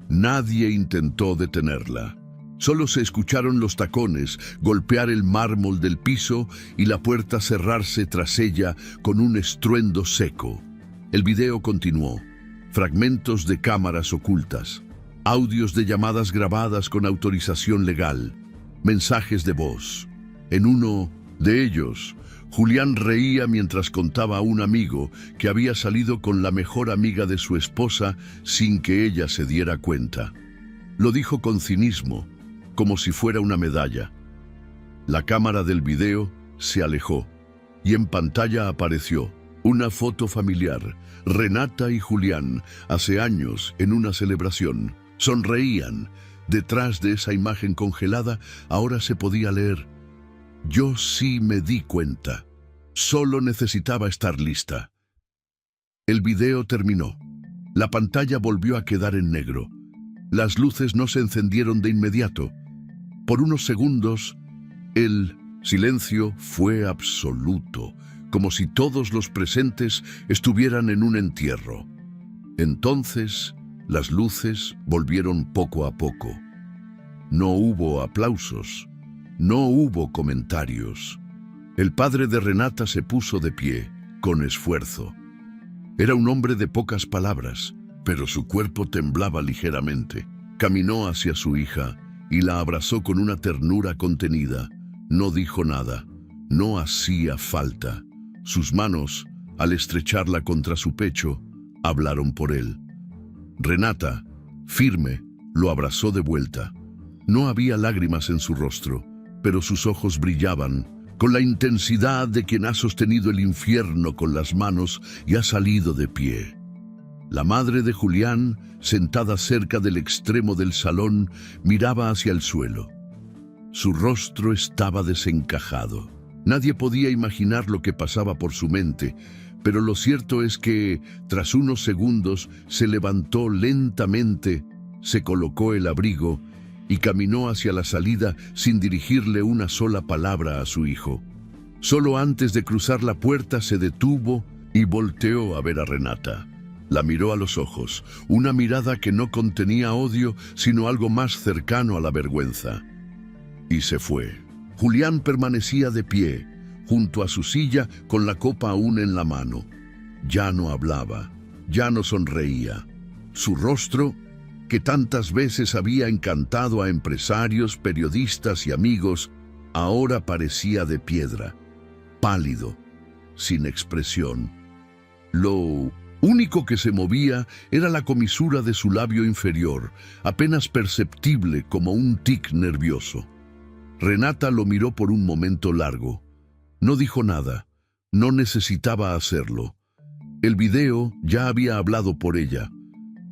Nadie intentó detenerla. Solo se escucharon los tacones golpear el mármol del piso y la puerta cerrarse tras ella con un estruendo seco. El video continuó. Fragmentos de cámaras ocultas, audios de llamadas grabadas con autorización legal, mensajes de voz. En uno de ellos, Julián reía mientras contaba a un amigo que había salido con la mejor amiga de su esposa sin que ella se diera cuenta. Lo dijo con cinismo, como si fuera una medalla. La cámara del video se alejó y en pantalla apareció una foto familiar, Renata y Julián, hace años en una celebración. Sonreían. Detrás de esa imagen congelada ahora se podía leer: yo sí me di cuenta. Solo necesitaba estar lista. El video terminó. La pantalla volvió a quedar en negro. Las luces no se encendieron de inmediato. Por unos segundos, el silencio fue absoluto, como si todos los presentes estuvieran en un entierro. Entonces, las luces volvieron poco a poco. No hubo aplausos, no hubo comentarios. El padre de Renata se puso de pie, con esfuerzo. Era un hombre de pocas palabras, pero su cuerpo temblaba ligeramente. Caminó hacia su hija y la abrazó con una ternura contenida. No dijo nada, no hacía falta. Sus manos, al estrecharla contra su pecho, hablaron por él. Renata, firme, lo abrazó de vuelta. No había lágrimas en su rostro, pero sus ojos brillaban, con la intensidad de quien ha sostenido el infierno con las manos y ha salido de pie. La madre de Julián, sentada cerca del extremo del salón, miraba hacia el suelo. Su rostro estaba desencajado. Nadie podía imaginar lo que pasaba por su mente, pero lo cierto es que, tras unos segundos, se levantó lentamente, se colocó el abrigo y caminó hacia la salida sin dirigirle una sola palabra a su hijo. Solo antes de cruzar la puerta se detuvo y volteó a ver a Renata. La miró a los ojos, una mirada que no contenía odio, sino algo más cercano a la vergüenza. Y se fue. Julián permanecía de pie, junto a su silla, con la copa aún en la mano. Ya no hablaba, ya no sonreía. Su rostro, que tantas veces había encantado a empresarios, periodistas y amigos, ahora parecía de piedra, pálido, sin expresión. Lo único que se movía era la comisura de su labio inferior, apenas perceptible como un tic nervioso. Renata lo miró por un momento largo. No dijo nada, no necesitaba hacerlo. El video ya había hablado por ella.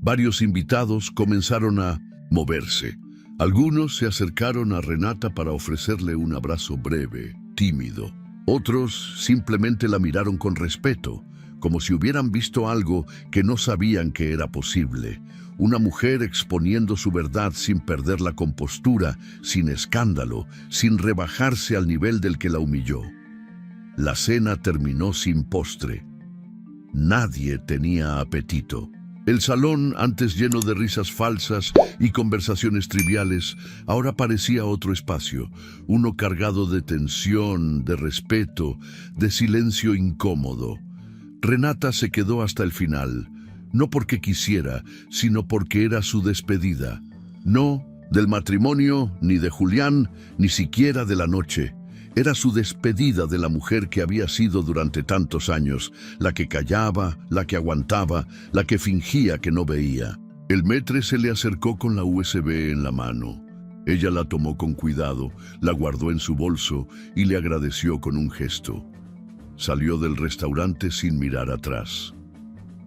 Varios invitados comenzaron a moverse. Algunos se acercaron a Renata para ofrecerle un abrazo breve, tímido. Otros simplemente la miraron con respeto, como si hubieran visto algo que no sabían que era posible. Una mujer exponiendo su verdad sin perder la compostura, sin escándalo, sin rebajarse al nivel del que la humilló. La cena terminó sin postre. Nadie tenía apetito. El salón, antes lleno de risas falsas y conversaciones triviales, ahora parecía otro espacio, uno cargado de tensión, de respeto, de silencio incómodo. Renata se quedó hasta el final, no porque quisiera, sino porque era su despedida. No del matrimonio, ni de Julián, ni siquiera de la noche. Era su despedida de la mujer que había sido durante tantos años, la que callaba, la que aguantaba, la que fingía que no veía. El maître se le acercó con la USB en la mano. Ella la tomó con cuidado, la guardó en su bolso y le agradeció con un gesto. Salió del restaurante sin mirar atrás.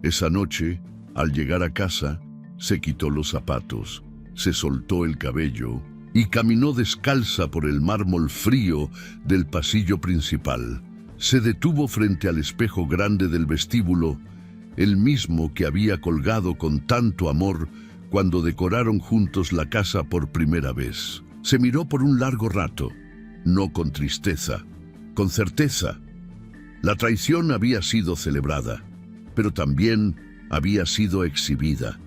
Esa noche, al llegar a casa, se quitó los zapatos, se soltó el cabello y caminó descalza por el mármol frío del pasillo principal. Se detuvo frente al espejo grande del vestíbulo, el mismo que había colgado con tanto amor cuando decoraron juntos la casa por primera vez. Se miró por un largo rato, no con tristeza, con certeza. La traición había sido celebrada, pero también había sido exhibida,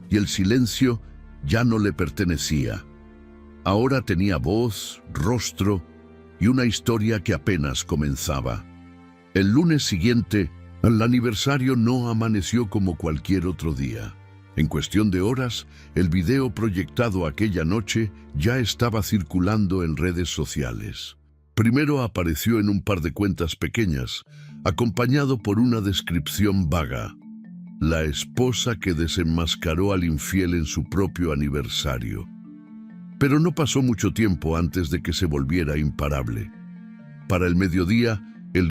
y el silencio ya no le pertenecía. Ahora tenía voz, rostro y una historia que apenas comenzaba. El lunes siguiente, el aniversario no amaneció como cualquier otro día. En cuestión de horas, el video proyectado aquella noche ya estaba circulando en redes sociales. Primero apareció en un par de cuentas pequeñas, acompañado por una descripción vaga: la esposa que desenmascaró al infiel en su propio aniversario. Pero no pasó mucho tiempo antes de que se volviera imparable. Para el mediodía, el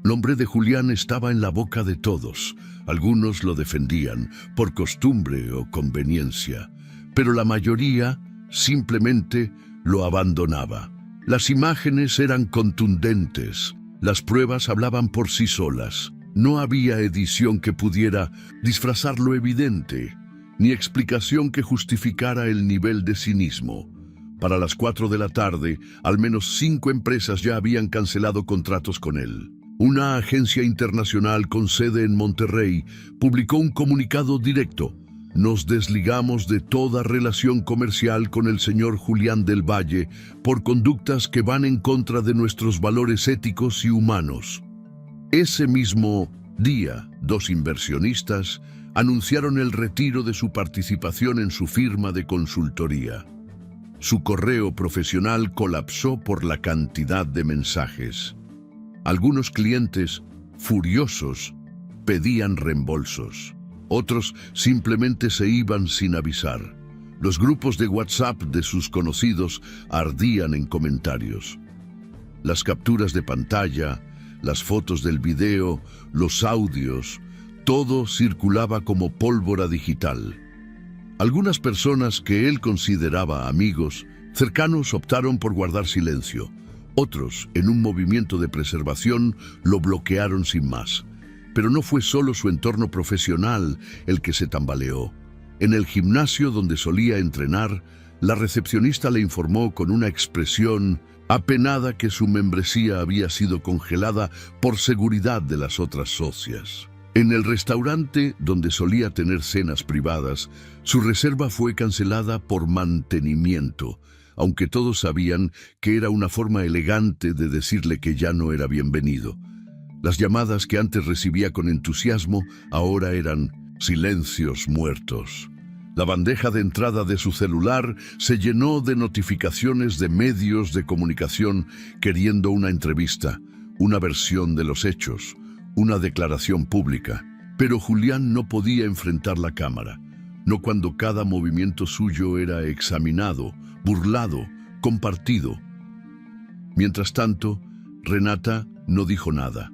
nombre de Julián estaba en la boca de todos. Algunos lo defendían, por costumbre o conveniencia. pero la mayoría simplemente lo abandonaba. Las imágenes eran contundentes, las pruebas hablaban por sí solas. No había edición que pudiera disfrazar lo evidente, ni explicación que justificara el nivel de cinismo. Para las 4 de la tarde, al menos 5 empresas ya habían cancelado contratos con él. Una agencia internacional con sede en Monterrey publicó un comunicado directo: nos desligamos de toda relación comercial con el señor Julián del Valle por conductas que van en contra de nuestros valores éticos y humanos. Ese mismo día, 2 inversionistas anunciaron el retiro de su participación en su firma de consultoría. Su correo profesional colapsó por la cantidad de mensajes. Algunos clientes, furiosos, pedían reembolsos. Otros simplemente se iban sin avisar. Los grupos de WhatsApp de sus conocidos ardían en comentarios. Las capturas de pantalla, las fotos del video, los audios, todo circulaba como pólvora digital. Algunas personas que él consideraba amigos cercanos optaron por guardar silencio. Otros, en un movimiento de preservación, lo bloquearon sin más. Pero no fue solo su entorno profesional el que se tambaleó. En el gimnasio donde solía entrenar, la recepcionista le informó con una expresión apenada que su membresía había sido congelada por seguridad de las otras socias. En el restaurante donde solía tener cenas privadas, su reserva fue cancelada por mantenimiento, aunque todos sabían que era una forma elegante de decirle que ya no era bienvenido. Las llamadas que antes recibía con entusiasmo ahora eran silencios muertos. La bandeja de entrada de su celular se llenó de notificaciones de medios de comunicación queriendo una entrevista, una versión de los hechos, una declaración pública. Pero Julián no podía enfrentar la cámara, no cuando cada movimiento suyo era examinado, burlado, compartido. Mientras tanto, Renata no dijo nada.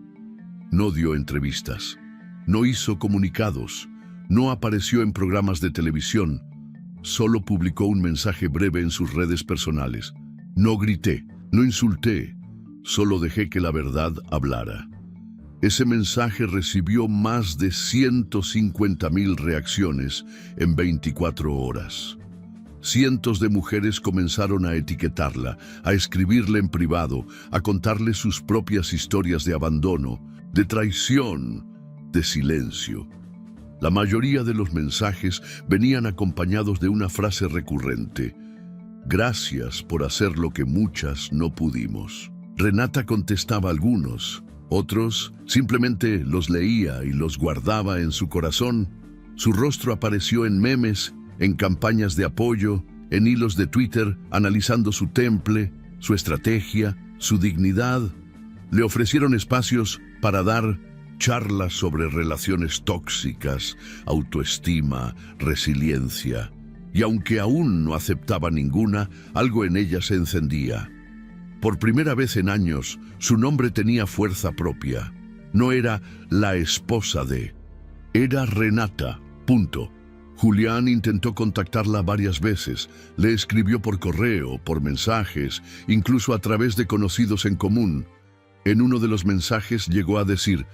No dio entrevistas, no hizo comunicados, no apareció en programas de televisión, solo publicó un mensaje breve en sus redes personales. No grité, no insulté, solo dejé que la verdad hablara. Ese mensaje recibió más de 150,000 reacciones en 24 horas. Cientos de mujeres comenzaron a etiquetarla, a escribirle en privado, a contarle sus propias historias de abandono, de traición, de silencio. La mayoría de los mensajes venían acompañados de una frase recurrente: gracias por hacer lo que muchas no pudimos. Renata contestaba algunos, otros simplemente los leía y los guardaba en su corazón. Su rostro apareció en memes, en campañas de apoyo, en hilos de Twitter, analizando su temple, su estrategia, su dignidad. Le ofrecieron espacios para dar charlas sobre relaciones tóxicas, autoestima, resiliencia. Y aunque aún no aceptaba ninguna, algo en ella se encendía. Por primera vez en años, su nombre tenía fuerza propia. No era la esposa de, era Renata, punto. Julián intentó contactarla varias veces, le escribió por correo, por mensajes, incluso a través de conocidos en común. En uno de los mensajes llegó a decir: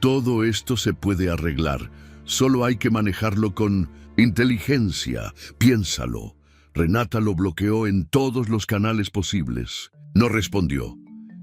todo esto se puede arreglar, solo hay que manejarlo con inteligencia, piénsalo. Renata lo bloqueó en todos los canales posibles. No respondió,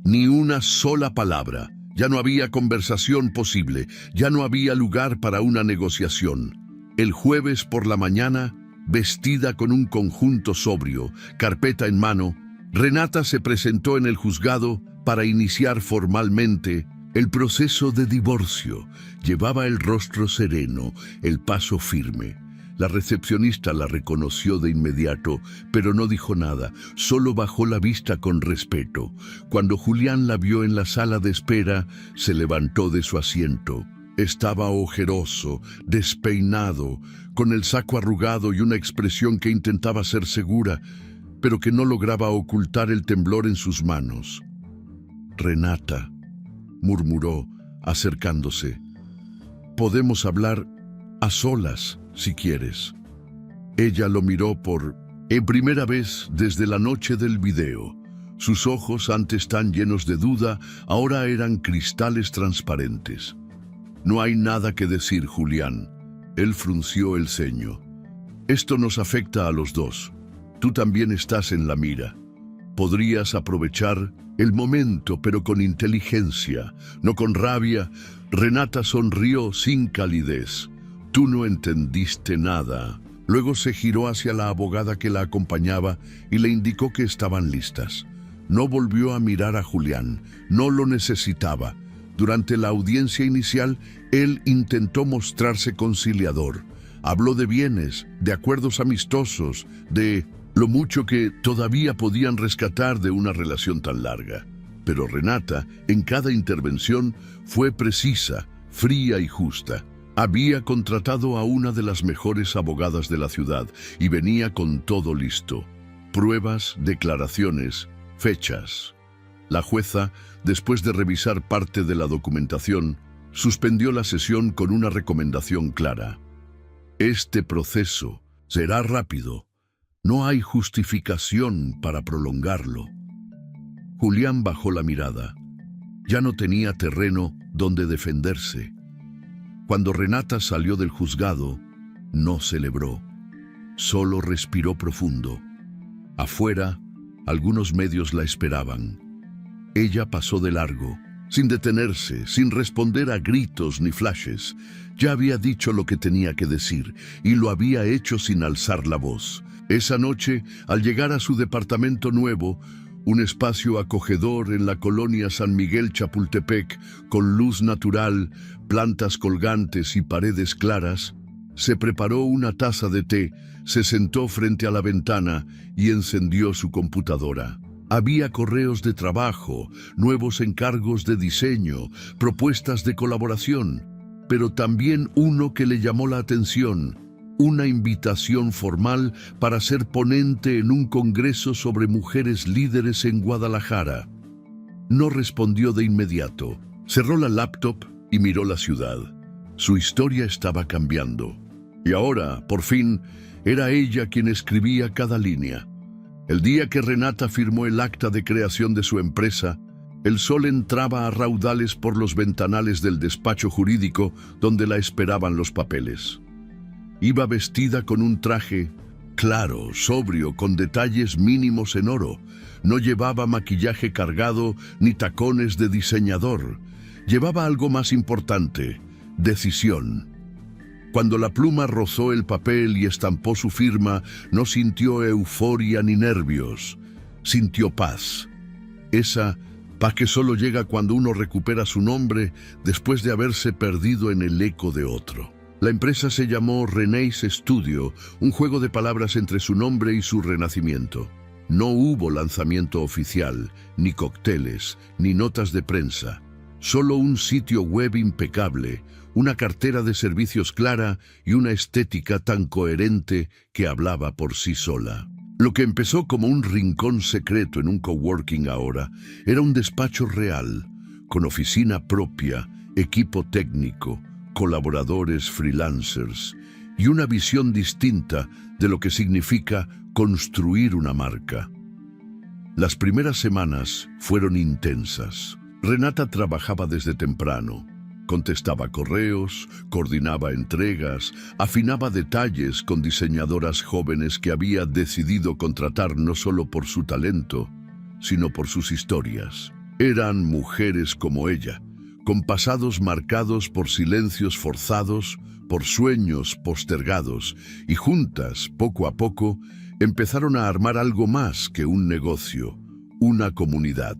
ni una sola palabra. Ya no había conversación posible, ya no había lugar para una negociación. El jueves por la mañana, vestida con un conjunto sobrio, carpeta en mano, Renata se presentó en el juzgado para iniciar formalmente el proceso de divorcio. Llevaba el rostro sereno, el paso firme. La recepcionista la reconoció de inmediato, pero no dijo nada, solo bajó la vista con respeto. Cuando Julián la vio en la sala de espera, se levantó de su asiento. Estaba ojeroso, despeinado, con el saco arrugado y una expresión que intentaba ser segura, pero que no lograba ocultar el temblor en sus manos. Renata, murmuró, acercándose. Podemos hablar a solas, si quieres. Ella lo miró en primera vez desde la noche del video. Sus ojos, antes tan llenos de duda, ahora eran cristales transparentes. No hay nada que decir, Julián. Él frunció el ceño. Esto nos afecta a los dos. Tú también estás en la mira. Podrías aprovechar el momento, pero con inteligencia, no con rabia. Renata sonrió sin calidez. Tú no entendiste nada. Luego se giró hacia la abogada que la acompañaba y le indicó que estaban listas. No volvió a mirar a Julián. No lo necesitaba. Durante la audiencia inicial, él intentó mostrarse conciliador. Habló de bienes, de acuerdos amistosos, de lo mucho que todavía podían rescatar de una relación tan larga. Pero Renata, en cada intervención, fue precisa, fría y justa. Había contratado a una de las mejores abogadas de la ciudad y venía con todo listo. Pruebas, declaraciones, fechas. La jueza, después de revisar parte de la documentación, suspendió la sesión con una recomendación clara. Este proceso será rápido. No hay justificación para prolongarlo. Julián bajó la mirada. Ya no tenía terreno donde defenderse. Cuando Renata salió del juzgado, no celebró. Solo respiró profundo. Afuera, algunos medios la esperaban. Ella pasó de largo, sin detenerse, sin responder a gritos ni flashes. Ya había dicho lo que tenía que decir, y lo había hecho sin alzar la voz. Esa noche, al llegar a su departamento nuevo, un espacio acogedor en la colonia San Miguel Chapultepec, con luz natural, plantas colgantes y paredes claras, se preparó una taza de té, se sentó frente a la ventana y encendió su computadora. Había correos de trabajo, nuevos encargos de diseño, propuestas de colaboración, pero también uno que le llamó la atención: una invitación formal para ser ponente en un congreso sobre mujeres líderes en Guadalajara. No respondió de inmediato. Cerró la laptop y miró la ciudad. Su historia estaba cambiando. Y ahora, por fin, era ella quien escribía cada línea. El día que Renata firmó el acta de creación de su empresa, el sol entraba a raudales por los ventanales del despacho jurídico donde la esperaban los papeles. Iba vestida con un traje claro, sobrio, con detalles mínimos en oro. No llevaba maquillaje cargado ni tacones de diseñador. Llevaba algo más importante: decisión. Cuando la pluma rozó el papel y estampó su firma, no sintió euforia ni nervios. Sintió paz. Esa paz que solo llega cuando uno recupera su nombre después de haberse perdido en el eco de otro. La empresa se llamó René's Studio, un juego de palabras entre su nombre y su renacimiento. No hubo lanzamiento oficial, ni cócteles, ni notas de prensa. Solo un sitio web impecable, una cartera de servicios clara y una estética tan coherente que hablaba por sí sola. Lo que empezó como un rincón secreto en un coworking ahora era un despacho real, con oficina propia, equipo técnico, colaboradores freelancers y una visión distinta de lo que significa construir una marca. Las primeras semanas fueron intensas. Renata trabajaba desde temprano. Contestaba correos, coordinaba entregas, afinaba detalles con diseñadoras jóvenes que había decidido contratar no solo por su talento, sino por sus historias. Eran mujeres como ella, con pasados marcados por silencios forzados, por sueños postergados, y juntas, poco a poco, empezaron a armar algo más que un negocio, una comunidad.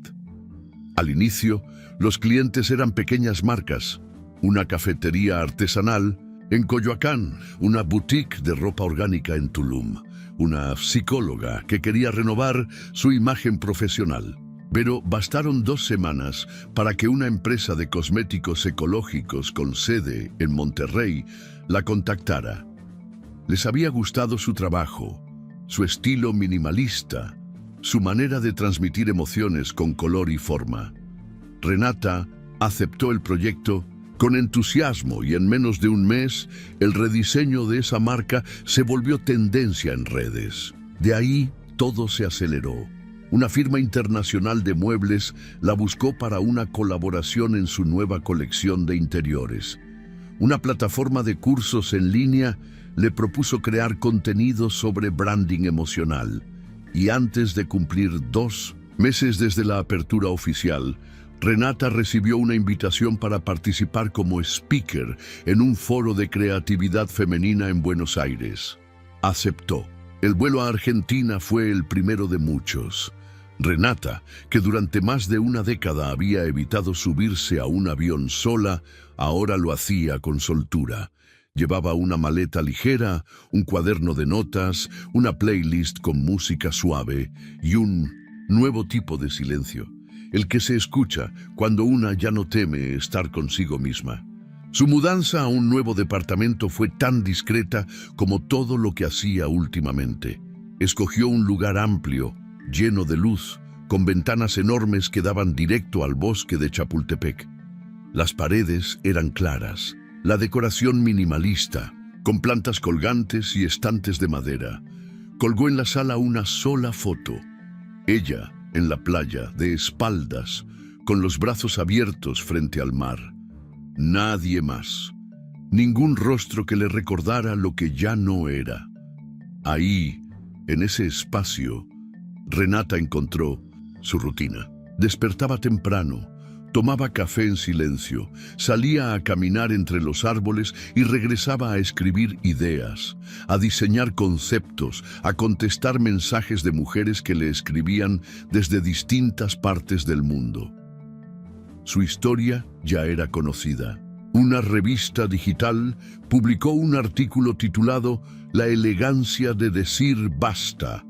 Al inicio, los clientes eran pequeñas marcas: una cafetería artesanal en Coyoacán, una boutique de ropa orgánica en Tulum, una psicóloga que quería renovar su imagen profesional. Pero bastaron 2 semanas para que una empresa de cosméticos ecológicos con sede en Monterrey la contactara. Les había gustado su trabajo, su estilo minimalista, su manera de transmitir emociones con color y forma. Renata aceptó el proyecto Con entusiasmo y en menos de un mes, el rediseño de esa marca se volvió tendencia en redes. De ahí todo se aceleró. Una firma internacional de muebles la buscó para una colaboración en su nueva colección de interiores. Una plataforma de cursos en línea le propuso crear contenido sobre branding emocional. Y antes de cumplir 2 meses desde la apertura oficial, Renata recibió una invitación para participar como speaker en un foro de creatividad femenina en Buenos Aires. Aceptó. El vuelo a Argentina fue el primero de muchos. Renata, que durante más de una década había evitado subirse a un avión sola, ahora lo hacía con soltura. Llevaba una maleta ligera, un cuaderno de notas, una playlist con música suave y un nuevo tipo de silencio, el que se escucha cuando una ya no teme estar consigo misma. Su mudanza a un nuevo departamento fue tan discreta como todo lo que hacía últimamente. Escogió un lugar amplio, lleno de luz, con ventanas enormes que daban directo al bosque de Chapultepec. Las paredes eran claras, la decoración minimalista, con plantas colgantes y estantes de madera. Colgó en la sala una sola foto. Ella, en la playa, de espaldas, con los brazos abiertos frente al mar. Nadie más. Ningún rostro que le recordara lo que ya no era. Ahí, en ese espacio, Renata encontró su rutina. Despertaba temprano, tomaba café en silencio, salía a caminar entre los árboles y regresaba a escribir ideas, a diseñar conceptos, a contestar mensajes de mujeres que le escribían desde distintas partes del mundo. Su historia ya era conocida. Una revista digital publicó un artículo titulado La elegancia de decir basta,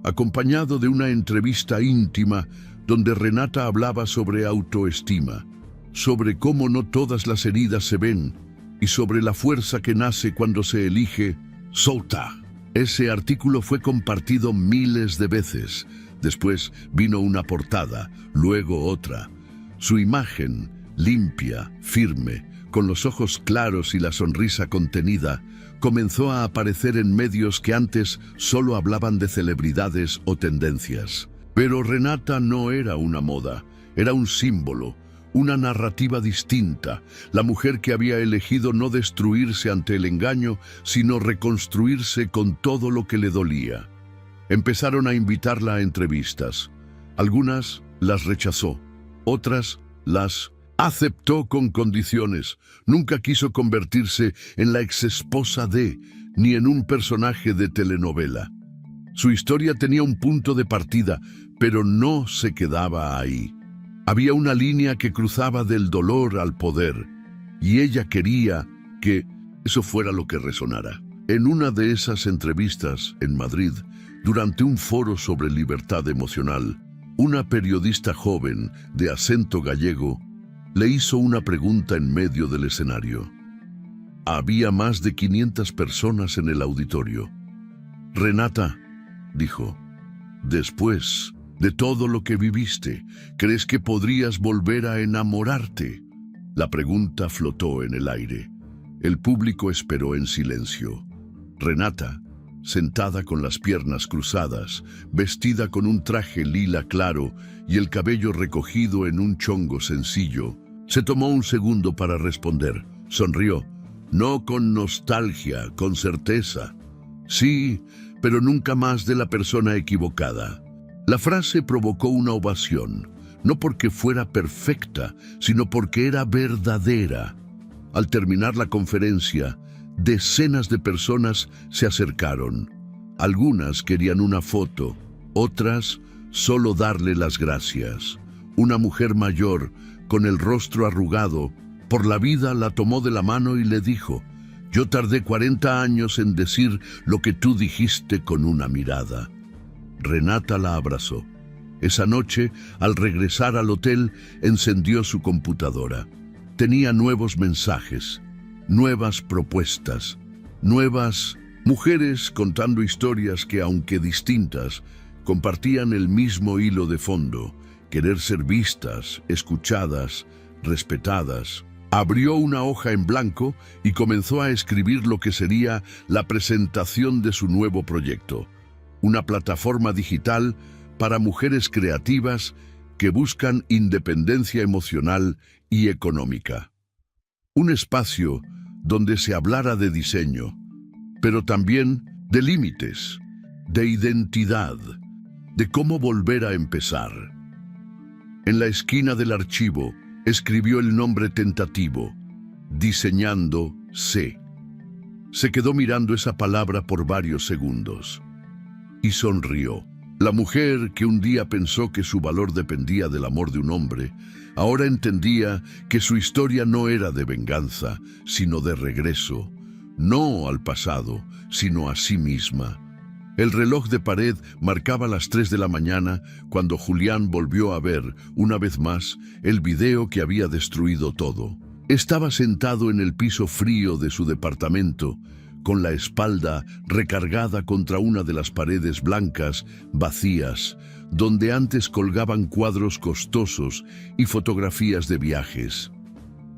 acompañado de una entrevista íntima donde Renata hablaba sobre autoestima, sobre cómo no todas las heridas se ven y sobre la fuerza que nace cuando se elige soltar. Ese artículo fue compartido miles de veces. Después vino una portada, luego otra. Su imagen, limpia, firme, con los ojos claros y la sonrisa contenida, comenzó a aparecer en medios que antes solo hablaban de celebridades o tendencias. Pero Renata no era una moda, era un símbolo, una narrativa distinta, la mujer que había elegido no destruirse ante el engaño, sino reconstruirse con todo lo que le dolía. Empezaron a invitarla a entrevistas. Algunas las rechazó, otras las aceptó con condiciones. Nunca quiso convertirse en la exesposa de, ni en un personaje de telenovela. Su historia tenía un punto de partida, pero no se quedaba ahí. Había una línea que cruzaba del dolor al poder, y ella quería que eso fuera lo que resonara. En una de esas entrevistas en Madrid, durante un foro sobre libertad emocional, una periodista joven de acento gallego le hizo una pregunta en medio del escenario. Había más de 500 personas en el auditorio. Renata, dijo, después de todo lo que viviste, ¿crees que podrías volver a enamorarte? La pregunta flotó en el aire. El público esperó en silencio. Renata, sentada con las piernas cruzadas, vestida con un traje lila claro y el cabello recogido en un chongo sencillo, se tomó un segundo para responder. Sonrió, no con nostalgia, con certeza. Sí, pero nunca más de la persona equivocada. La frase provocó una ovación, no porque fuera perfecta, sino porque era verdadera. Al terminar la conferencia, decenas de personas se acercaron. Algunas querían una foto, otras solo darle las gracias. Una mujer mayor, con el rostro arrugado, por la vida la tomó de la mano y le dijo, yo tardé 40 años en decir lo que tú dijiste con una mirada. Renata la abrazó. Esa noche, al regresar al hotel, encendió su computadora. Tenía nuevos mensajes, nuevas propuestas, nuevas mujeres contando historias que, aunque distintas, compartían el mismo hilo de fondo: querer ser vistas, escuchadas, respetadas. Abrió una hoja en blanco y comenzó a escribir lo que sería la presentación de su nuevo proyecto, una plataforma digital para mujeres creativas que buscan independencia emocional y económica. Un espacio donde se hablara de diseño, pero también de límites, de identidad, de cómo volver a empezar. En la esquina del archivo escribió el nombre tentativo, Diseñando C. Se quedó mirando esa palabra por varios segundos y sonrió. La mujer que un día pensó que su valor dependía del amor de un hombre, ahora entendía que su historia no era de venganza, sino de regreso, no al pasado, sino a sí misma. El reloj de pared marcaba las 3 de la mañana cuando Julián volvió a ver, una vez más, el video que había destruido todo. Estaba sentado en el piso frío de su departamento, con la espalda recargada contra una de las paredes blancas, vacías, donde antes colgaban cuadros costosos y fotografías de viajes.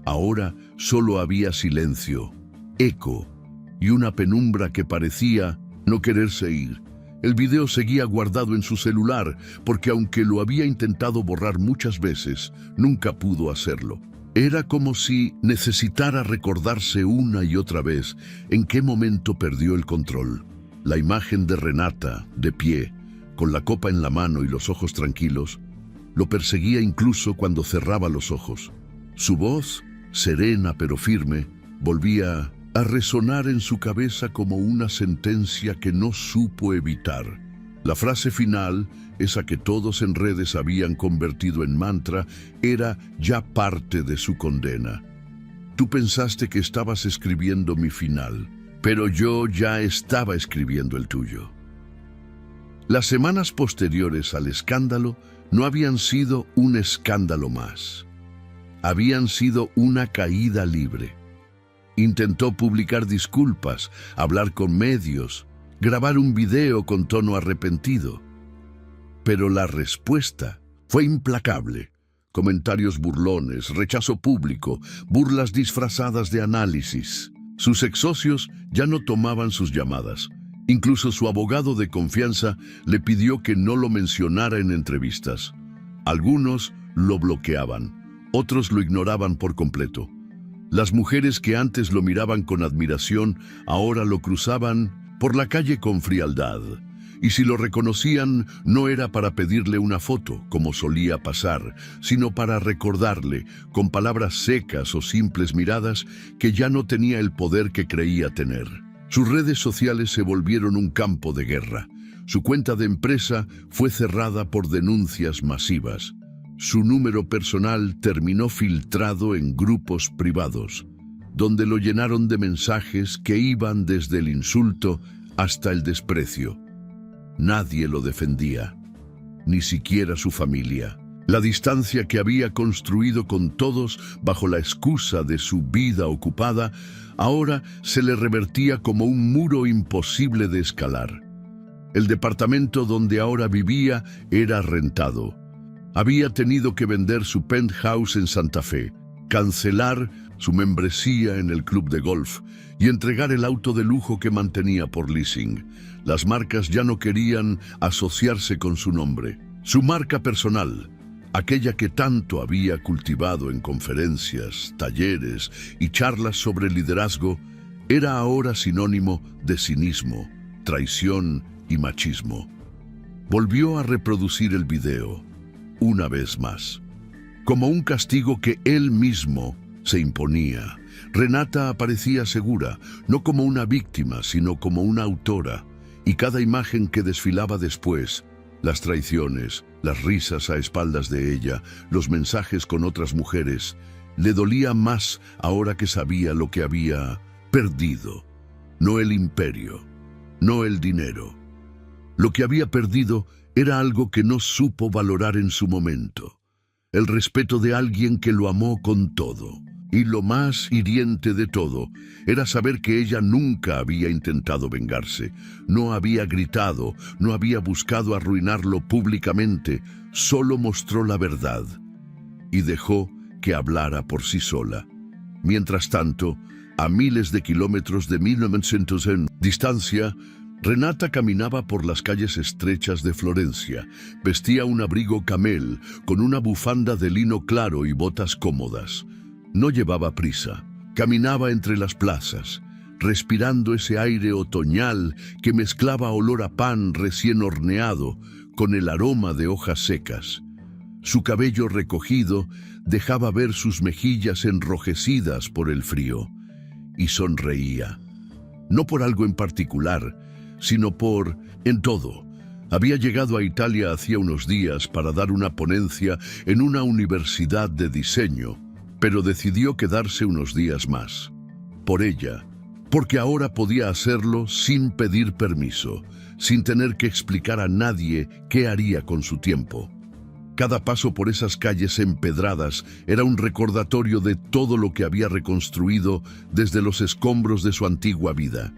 Ahora solo había silencio, eco y una penumbra que parecía no quererse ir. El video seguía guardado en su celular, porque aunque lo había intentado borrar muchas veces, nunca pudo hacerlo. Era como si necesitara recordarse una y otra vez en qué momento perdió el control. La imagen de Renata, de pie, con la copa en la mano y los ojos tranquilos, lo perseguía incluso cuando cerraba los ojos. Su voz, serena pero firme, volvía a resonar en su cabeza como una sentencia que no supo evitar. La frase final, esa que todos en redes habían convertido en mantra, era ya parte de su condena. Tú pensaste que estabas escribiendo mi final, pero yo ya estaba escribiendo el tuyo. Las semanas posteriores al escándalo no habían sido un escándalo más. Habían sido una caída libre. Intentó publicar disculpas, hablar con medios, grabar un video con tono arrepentido. Pero la respuesta fue implacable. Comentarios burlones, rechazo público, burlas disfrazadas de análisis. Sus ex-socios ya no tomaban sus llamadas. Incluso su abogado de confianza le pidió que no lo mencionara en entrevistas. Algunos lo bloqueaban, otros lo ignoraban por completo. Las mujeres que antes lo miraban con admiración, ahora lo cruzaban por la calle con frialdad. Y si lo reconocían, no era para pedirle una foto, como solía pasar, sino para recordarle, con palabras secas o simples miradas, que ya no tenía el poder que creía tener. Sus redes sociales se volvieron un campo de guerra. Su cuenta de empresa fue cerrada por denuncias masivas. Su número personal terminó filtrado en grupos privados, donde lo llenaron de mensajes que iban desde el insulto hasta el desprecio. Nadie lo defendía, ni siquiera su familia. La distancia que había construido con todos bajo la excusa de su vida ocupada, ahora se le revertía como un muro imposible de escalar. El departamento donde ahora vivía era rentado. Había tenido que vender su penthouse en Santa Fe, cancelar su membresía en el club de golf y entregar el auto de lujo que mantenía por leasing. Las marcas ya no querían asociarse con su nombre. Su marca personal, aquella que tanto había cultivado en conferencias, talleres y charlas sobre liderazgo, era ahora sinónimo de cinismo, traición y machismo. Volvió a reproducir el video, una vez más, como un castigo que él mismo se imponía. Renata aparecía segura, no como una víctima, sino como una autora, y cada imagen que desfilaba después, las traiciones, las risas a espaldas de ella, los mensajes con otras mujeres, le dolía más ahora que sabía lo que había perdido. No el imperio, no el dinero. Lo que había perdido era algo que no supo valorar en su momento, el respeto de alguien que lo amó con todo. Y lo más hiriente de todo era saber que ella nunca había intentado vengarse, no había gritado, no había buscado arruinarlo públicamente, solo mostró la verdad y dejó que hablara por sí sola. Mientras tanto, a miles de kilómetros de 1900 en distancia, Renata caminaba por las calles estrechas de Florencia. Vestía un abrigo camel con una bufanda de lino claro y botas cómodas. No llevaba prisa. Caminaba entre las plazas, respirando ese aire otoñal que mezclaba olor a pan recién horneado con el aroma de hojas secas. Su cabello recogido dejaba ver sus mejillas enrojecidas por el frío, y sonreía. No por algo en particular, sino en todo. Había llegado a Italia hacía unos días para dar una ponencia en una universidad de diseño, pero decidió quedarse unos días más. Por ella, porque ahora podía hacerlo sin pedir permiso, sin tener que explicar a nadie qué haría con su tiempo. Cada paso por esas calles empedradas era un recordatorio de todo lo que había reconstruido desde los escombros de su antigua vida.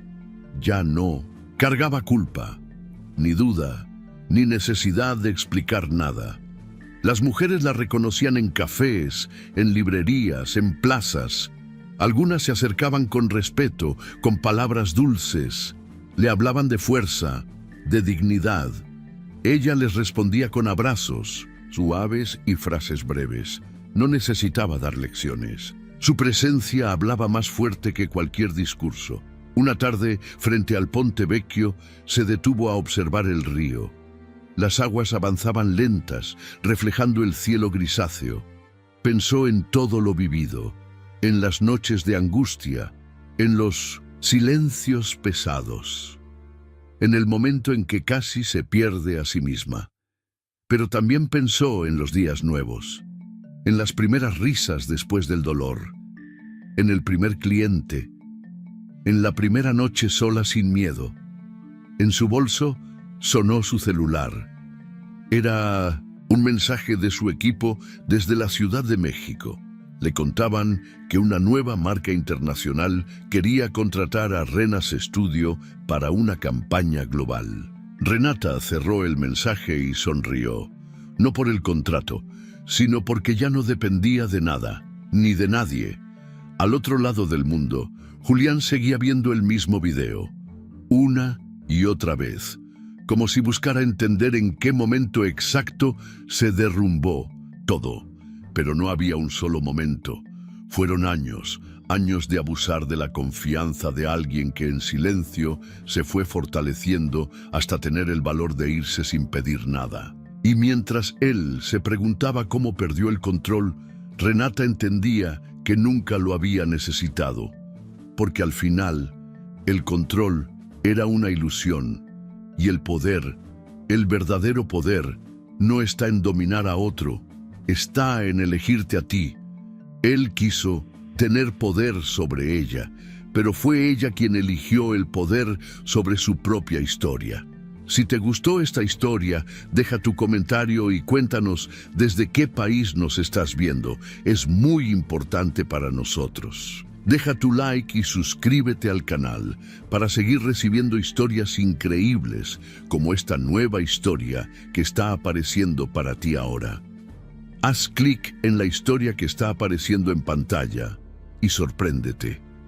Ya no cargaba culpa, ni duda, ni necesidad de explicar nada. Las mujeres la reconocían en cafés, en librerías, en plazas. Algunas se acercaban con respeto, con palabras dulces. Le hablaban de fuerza, de dignidad. Ella les respondía con abrazos, suaves y frases breves. No necesitaba dar lecciones. Su presencia hablaba más fuerte que cualquier discurso. Una tarde, frente al Ponte Vecchio, se detuvo a observar el río. Las aguas avanzaban lentas, reflejando el cielo grisáceo. Pensó en todo lo vivido, en las noches de angustia, en los silencios pesados, en el momento en que casi se pierde a sí misma. Pero también pensó en los días nuevos, en las primeras risas después del dolor, en el primer cliente, en la primera noche sola sin miedo. En su bolso sonó su celular. Era un mensaje de su equipo desde la Ciudad de México. Le contaban que una nueva marca internacional quería contratar a Renas Studio para una campaña global. Renata cerró el mensaje y sonrió, no por el contrato, sino porque ya no dependía de nada, ni de nadie. Al otro lado del mundo, Julián seguía viendo el mismo video, una y otra vez, como si buscara entender en qué momento exacto se derrumbó todo. Pero no había un solo momento. Fueron años de abusar de la confianza de alguien que en silencio se fue fortaleciendo hasta tener el valor de irse sin pedir nada. Y mientras él se preguntaba cómo perdió el control, Renata entendía que nunca lo había necesitado, porque al final el control era una ilusión, y el poder, el verdadero poder, no está en dominar a otro, está en elegirte a ti. Él quiso tener poder sobre ella, pero fue ella quien eligió el poder sobre su propia historia. Si te gustó esta historia, deja tu comentario y cuéntanos desde qué país nos estás viendo. Es muy importante para nosotros. Deja tu like y suscríbete al canal para seguir recibiendo historias increíbles como esta nueva historia que está apareciendo para ti ahora. Haz clic en la historia que está apareciendo en pantalla y sorpréndete.